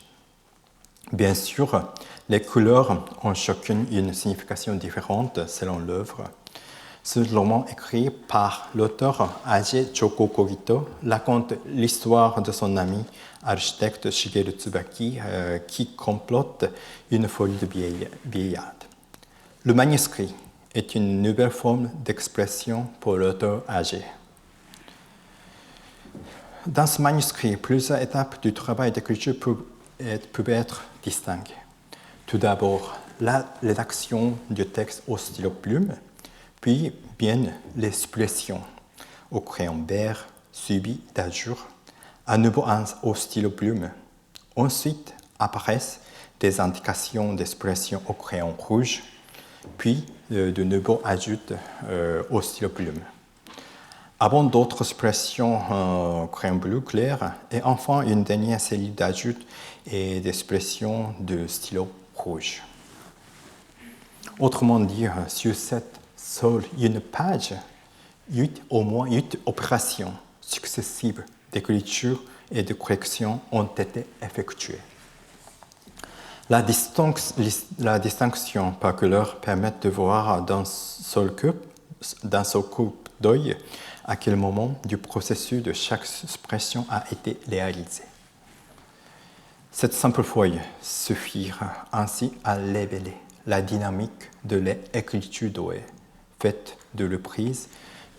Bien sûr, les couleurs ont chacune une signification différente selon l'œuvre. Ce roman écrit par l'auteur âgé Choko Kogito raconte l'histoire de son ami architecte Shigeru Tsubaki qui complote une folie de vieillade. Le manuscrit est une nouvelle forme d'expression pour l'auteur âgé. Dans ce manuscrit, plusieurs étapes du travail d'écriture peuvent être distinguées. Tout d'abord, la rédaction du texte au stylo plume, puis viennent les suppressions au crayon vert, suivies d'azur, à nouveau au stylo plume. Ensuite apparaissent des indications d'expression au crayon rouge, puis de nouveau ajoutent au stylo plume. Avant d'autres expressions crayon bleu clair, et enfin une dernière série d'ajouts et d'expressions de stylo rouge. Autrement dit, sur cette seule une page, au moins 8 opérations successives d'écriture et de correction ont été effectuées. La distinction par couleur permet de voir d'un seul coup d'œil à quel moment du processus de chaque expression a été réalisé. Cette simple feuille suffira ainsi à révéler la dynamique de l'écriture d'Oé, faite de reprise,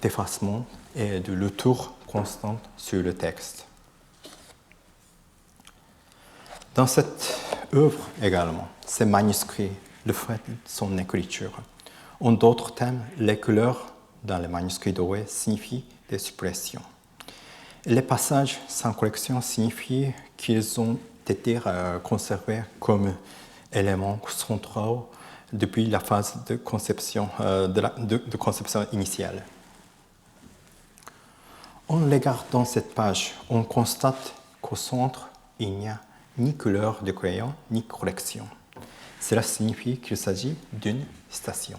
d'effacement et de retour constant sur le texte. Dans cette œuvre également, ces manuscrits reflètent son écriture. En d'autres termes, les couleurs dans les manuscrits dorés signifient des suppressions. Les passages sans correction signifient qu'ils ont été conservés comme éléments centraux depuis la phase de conception, de conception initiale. En regardant cette page, on constate qu'au centre, il n'y a ni couleur de crayon, ni correction. Cela signifie qu'il s'agit d'une station.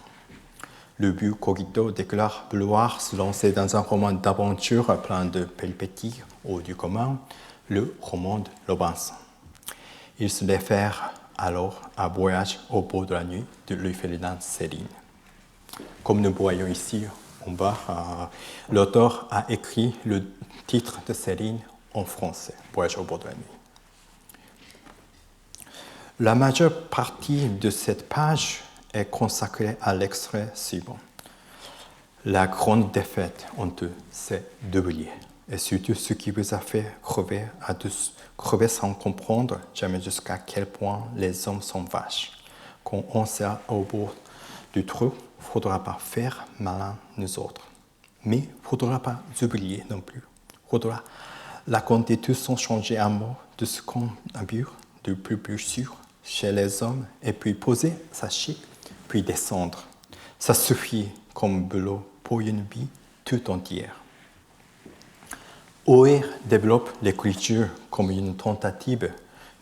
Le but Cogito déclare vouloir se lancer dans un roman d'aventure plein de péripéties hors du commun, le roman de Robinson. Il se réfère alors à Voyage au bout de la nuit de Louis-Ferdinand Céline. Comme nous voyons ici en bas, l'auteur a écrit le titre de Céline en français, Voyage au bout de la nuit. La majeure partie de cette page est consacrée à l'extrait suivant. La grande défaite honteux, c'est d'oublier. Et surtout ce qui vous a fait crever, à tous, crever sans comprendre jamais jusqu'à quel point les hommes sont vaches. Quand on sert au bout du trou, il ne faudra pas faire malin nous autres. Mais il ne faudra pas oublier non plus. Il faudra raconter tout sans changer un mot de ce qu'on a vu de plus sûr chez les hommes et puis poser sa chic, puis descendre. Ça suffit comme boulot pour une vie tout entière. Auer développe l'écriture comme une tentative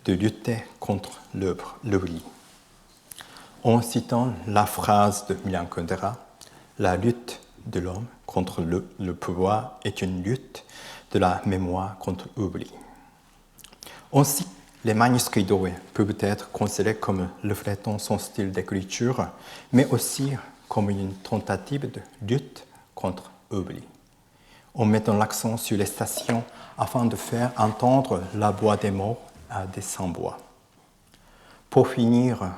de lutter contre l'oubli. En citant la phrase de Milan Kundera, la lutte de l'homme contre le pouvoir est une lutte de la mémoire contre l'oubli. Ainsi, les manuscrits dorés peuvent être considérés comme reflétant son style d'écriture, mais aussi comme une tentative de lutte contre l'oubli, en mettant l'accent sur les stations afin de faire entendre la voix des morts à des sans-voix. Pour finir,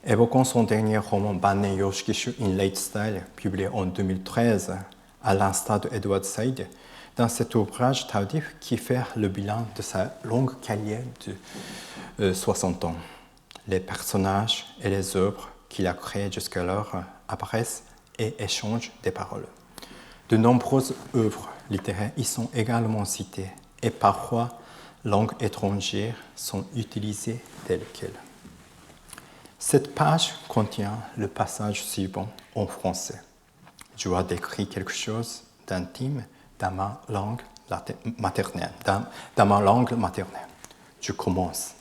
évoquons son dernier roman Banne Yoshikishu in Late Style, publié en 2013, à l'instar de Edward Said, dans cet ouvrage tardif qui fait le bilan de sa longue carrière de 60 ans. Les personnages et les œuvres qu'il a créées jusqu'alors apparaissent et échangent des paroles. De nombreuses œuvres littéraires y sont également citées et parfois langues étrangères sont utilisées telles quelles. Cette page contient le passage suivant en français. Je dois décrire quelque chose d'intime dans ma langue maternelle. Je commence.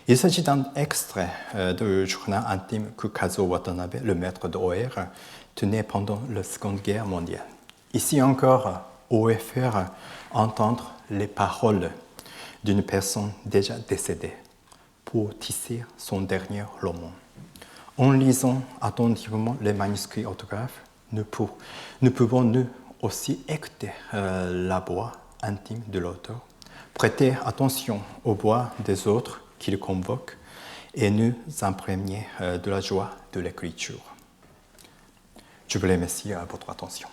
Il s'agit d'un extrait du journal intime que Kazuo Watanabe, le maître de Oer, tenait pendant la Seconde Guerre mondiale. Ici encore, Oer fait entendre les paroles d'une personne déjà décédée pour tisser son dernier roman. En lisant attentivement les manuscrits autographes, nous pouvons nous aussi écouter la voix intime de l'auteur, prêter attention aux voix des autres qu'il convoque et nous imprégner de la joie de l'écriture. Je vous remercie à votre attention.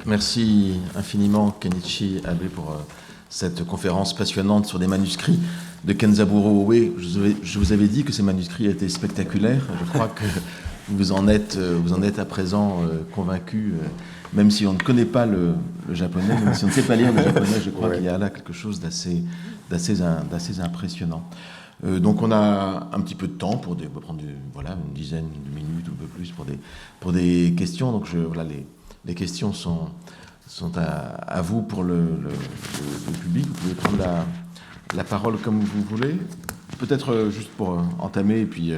Merci infiniment Kenichi Abe pour cette conférence passionnante sur les manuscrits de Kenzaburo Oe. Je vous avais dit que ces manuscrits étaient spectaculaires. Je crois que vous en êtes à présent convaincu, même si on ne connaît pas le japonais, même si on ne sait pas lire le japonais, je crois qu'il y a là quelque chose d'assez impressionnant. Donc on a un petit peu de temps pour prendre une dizaine de minutes ou un peu plus pour des questions. Donc les questions sont à vous pour le public. Vous pouvez prendre la parole comme vous voulez. Peut-être juste pour entamer, et puis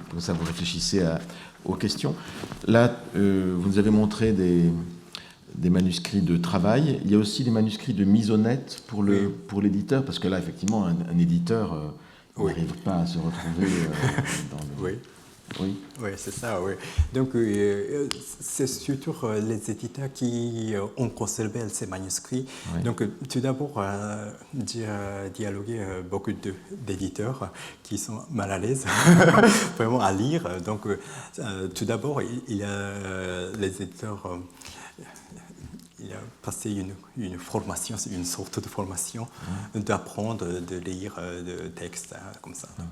comme ça vous réfléchissez aux questions. Là, vous nous avez montré des manuscrits de travail. Il y a aussi des manuscrits de mise au net pour l'éditeur, parce que là, effectivement, un éditeur n'arrive pas à se retrouver dans le... Oui. Oui. Oui, c'est ça, oui. Donc, c'est surtout les éditeurs qui ont conservé ces manuscrits. Oui. Donc, tout d'abord, dialoguer beaucoup d'éditeurs qui sont mal à l'aise vraiment à lire. Donc, tout d'abord, il y a les éditeurs... il a passé une formation, une sorte de formation d'apprendre, de lire des textes comme ça. Donc,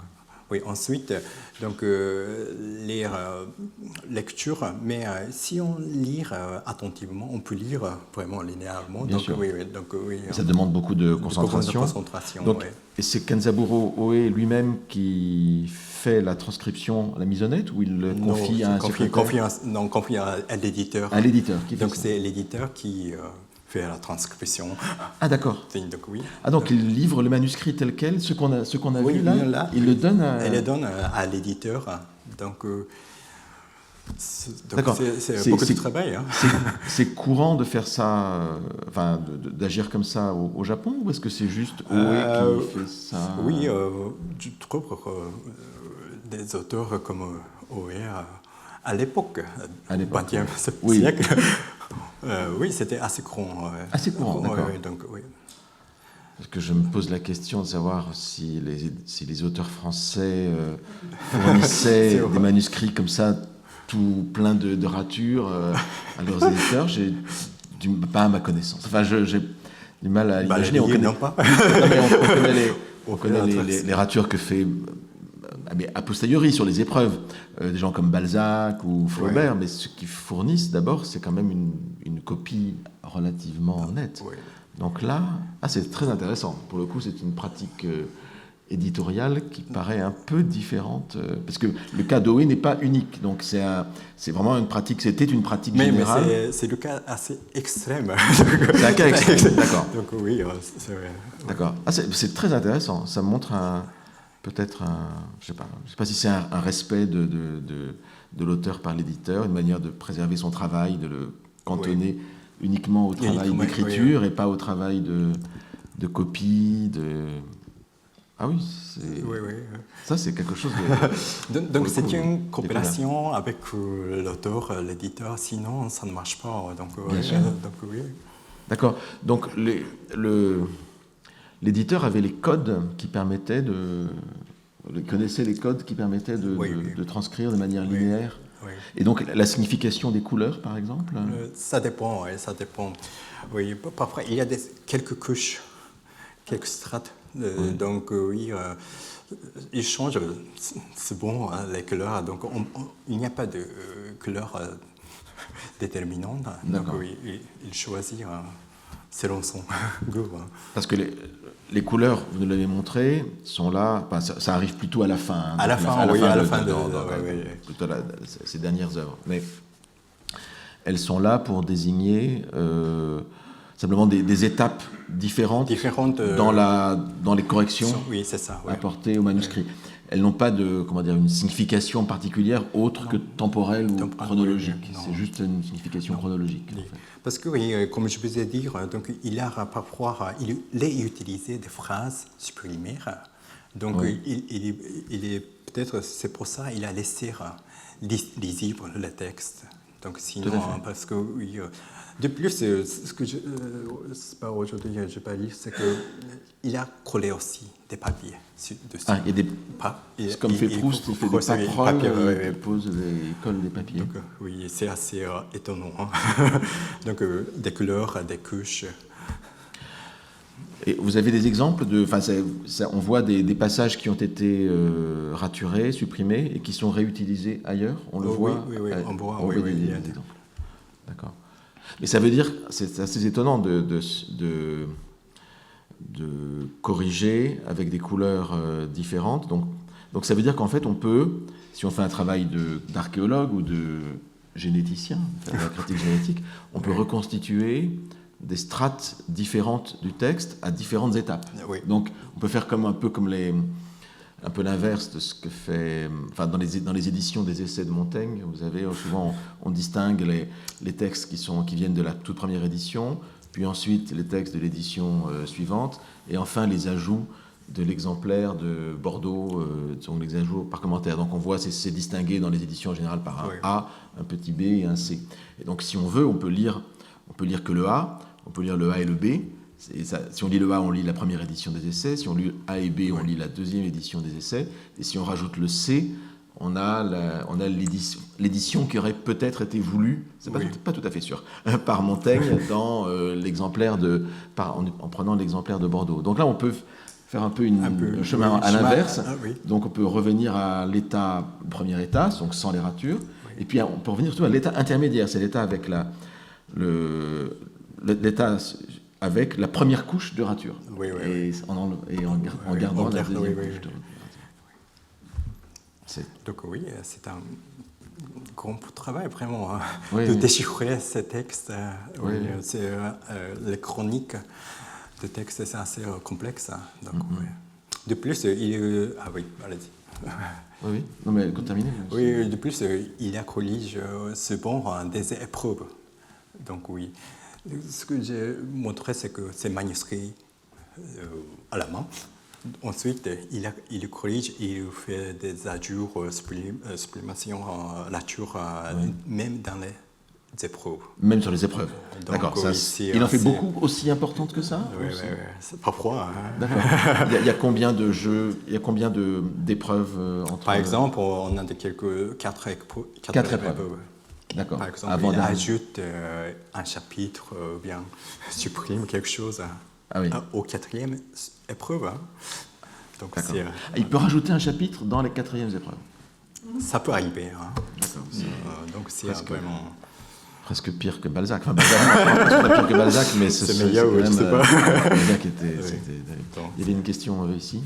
oui, ensuite, donc, les lectures, mais si on lit attentivement, on peut lire vraiment linéairement. Bien donc, sûr. Oui, donc, oui, ça demande beaucoup de concentration. Donc, oui. Et c'est Kenzaburo Oe lui-même qui fait la transcription, la mise au net, ou il le confie à un secrétaire? Confie à l'éditeur. À l'éditeur qui fait Donc ça. c'est l'éditeur qui fait la transcription. Ah d'accord. Donc, oui. Ah donc il livre le manuscrit tel quel, ce qu'on a Oui, vu là, il le donne à... Elle le donne à l'éditeur. Donc, D'accord. c'est beaucoup de travail. Hein. C'est courant de faire ça, enfin d'agir comme ça au Japon, ou est-ce que c'est juste Oe qui fait ça? Oui, je trouve des auteurs comme Oe à l'époque, du XXe siècle, oui, c'était assez courant. Assez courant, d'accord. Oui, donc, oui. Parce que je me pose la question de savoir si les auteurs français fournissaient des manuscrits comme ça, tout plein de ratures à leurs éditeurs. Pas à ma connaissance. Enfin, j'ai du mal à l'imaginer. On connaît les ratures que fait, mais a posteriori, sur les épreuves, des gens comme Balzac ou Flaubert, mais ce qu'ils fournissent d'abord, c'est quand même une copie relativement nette. Oui. Donc là, c'est très intéressant. Pour le coup, c'est une pratique éditoriale qui paraît un peu différente, parce que le cas d'Oe n'est pas unique. Donc c'est vraiment une pratique, c'était une pratique générale. Mais c'est le cas assez extrême. C'est un cas extrême, d'accord. Donc oui, c'est vrai. D'accord. C'est très intéressant. Ça montre peut-être je sais pas si c'est un respect de l'auteur par l'éditeur, une manière de préserver son travail, de le cantonner uniquement au travail d'écriture et pas au travail de copie, Ah oui, ça c'est quelque chose de... donc c'est une coopération avec l'auteur, l'éditeur, sinon ça ne marche pas. Donc, bien sûr. Donc, oui. D'accord. Donc l'éditeur avait les codes qui permettaient connaissait les codes qui permettaient de transcrire de manière linéaire. Oui. Et donc la signification des couleurs, par exemple ça dépend, ça dépend. Oui, parfois il y a quelques couches, quelques strates. Donc oui, ils changent, c'est bon, hein, les couleurs. Donc il n'y a pas de couleur déterminante. Donc oui, il choisit selon son goût. Parce que les couleurs, vous nous l'avez montré, sont là. Ça arrive plutôt à la fin. Hein, à la fin plutôt ces dernières œuvres. Mais elles sont là pour désigner simplement des étapes différentes dans les corrections apportées au manuscrit. Elles n'ont pas une signification particulière autre que temporelle ou chronologique. C'est juste une signification chronologique. En fait. Parce que, oui, comme je vous ai dit, donc, il a parfois utilisé des phrases supprimées. Donc, il est peut-être, c'est pour ça qu'il a laissé lisible le texte. Donc, sinon, parce que, oui, de plus, ce que c'est pas aujourd'hui, je n'ai pas lu, c'est qu'il a collé aussi des papiers dessus. Il y a des... C'est comme fait Proust, il fait des paperolles, il colle des papiers. Donc, oui, c'est assez étonnant. Hein. Donc, des couleurs, des couches. Et vous avez des exemples on voit des passages qui ont été raturés, supprimés, et qui sont réutilisés ailleurs. On le voit. Oui, on voit. Des exemples. D'accord. Mais ça veut dire, c'est assez étonnant de corriger avec des couleurs différentes. Donc ça veut dire qu'en fait, on peut, si on fait un travail d'archéologue ou de généticien, de la critique génétique, on peut reconstituer des strates différentes du texte à différentes étapes. Oui. Donc on peut faire un peu comme un peu l'inverse de ce que fait... Enfin, dans les éditions des essais de Montaigne, vous avez souvent, on distingue les textes qui viennent de la toute première édition, puis ensuite les textes de l'édition suivante, et enfin les ajouts de l'exemplaire de Bordeaux, donc les ajouts par commentaire. Donc on voit, c'est distingué dans les éditions en général par un A, un petit b et un C. Et donc si on veut, on peut lire que le A, on peut lire le A et le B. Si on lit le A, on lit la première édition des essais. Si on lit A et B, on lit la deuxième édition des essais. Et si on rajoute le C, on a l'édition qui aurait peut-être été voulue, c'est pas tout à fait sûr, par Montaigne dans l'exemplaire en prenant l'exemplaire de Bordeaux. Donc là, on peut faire un peu un chemin à l'inverse. Donc on peut revenir à l'état, premier état, donc sans les ratures. Et puis on peut revenir surtout à l'état intermédiaire, c'est l'état avec l'état avec la première couche de rature. En gardant la deuxième couche de rature. Donc oui, c'est un grand travail vraiment de déchiffrer ces textes. Les chroniques de textes, c'est assez complexe. Donc, De plus, allez-y. Oui, non mais terminer. Oui, de plus, il corrige souvent des épreuves. Donc oui, ce que j'ai montré, c'est que ces manuscrits à la main. Ensuite, il corrige, il fait des ajouts, supplémentations, lecture, même dans les épreuves. Même sur les épreuves. D'accord. Il en fait beaucoup aussi importantes que ça. Oui, c'est parfois. D'accord. Il y a combien de jeux, il y a combien d'épreuves entre... Par exemple, on a quatre épreuves. D'accord. Par exemple, il ajoute un chapitre, bien supprime quelque chose. Au quatrième épreuve. Donc il peut rajouter un chapitre dans les quatrièmes épreuves. Ça peut arriver. D'accord. Donc c'est vraiment... Presque pire que Balzac. Enfin, Balzac, pas pire que Balzac, mais c'est meilleur, je ne sais pas. Balzac il y avait une question ici.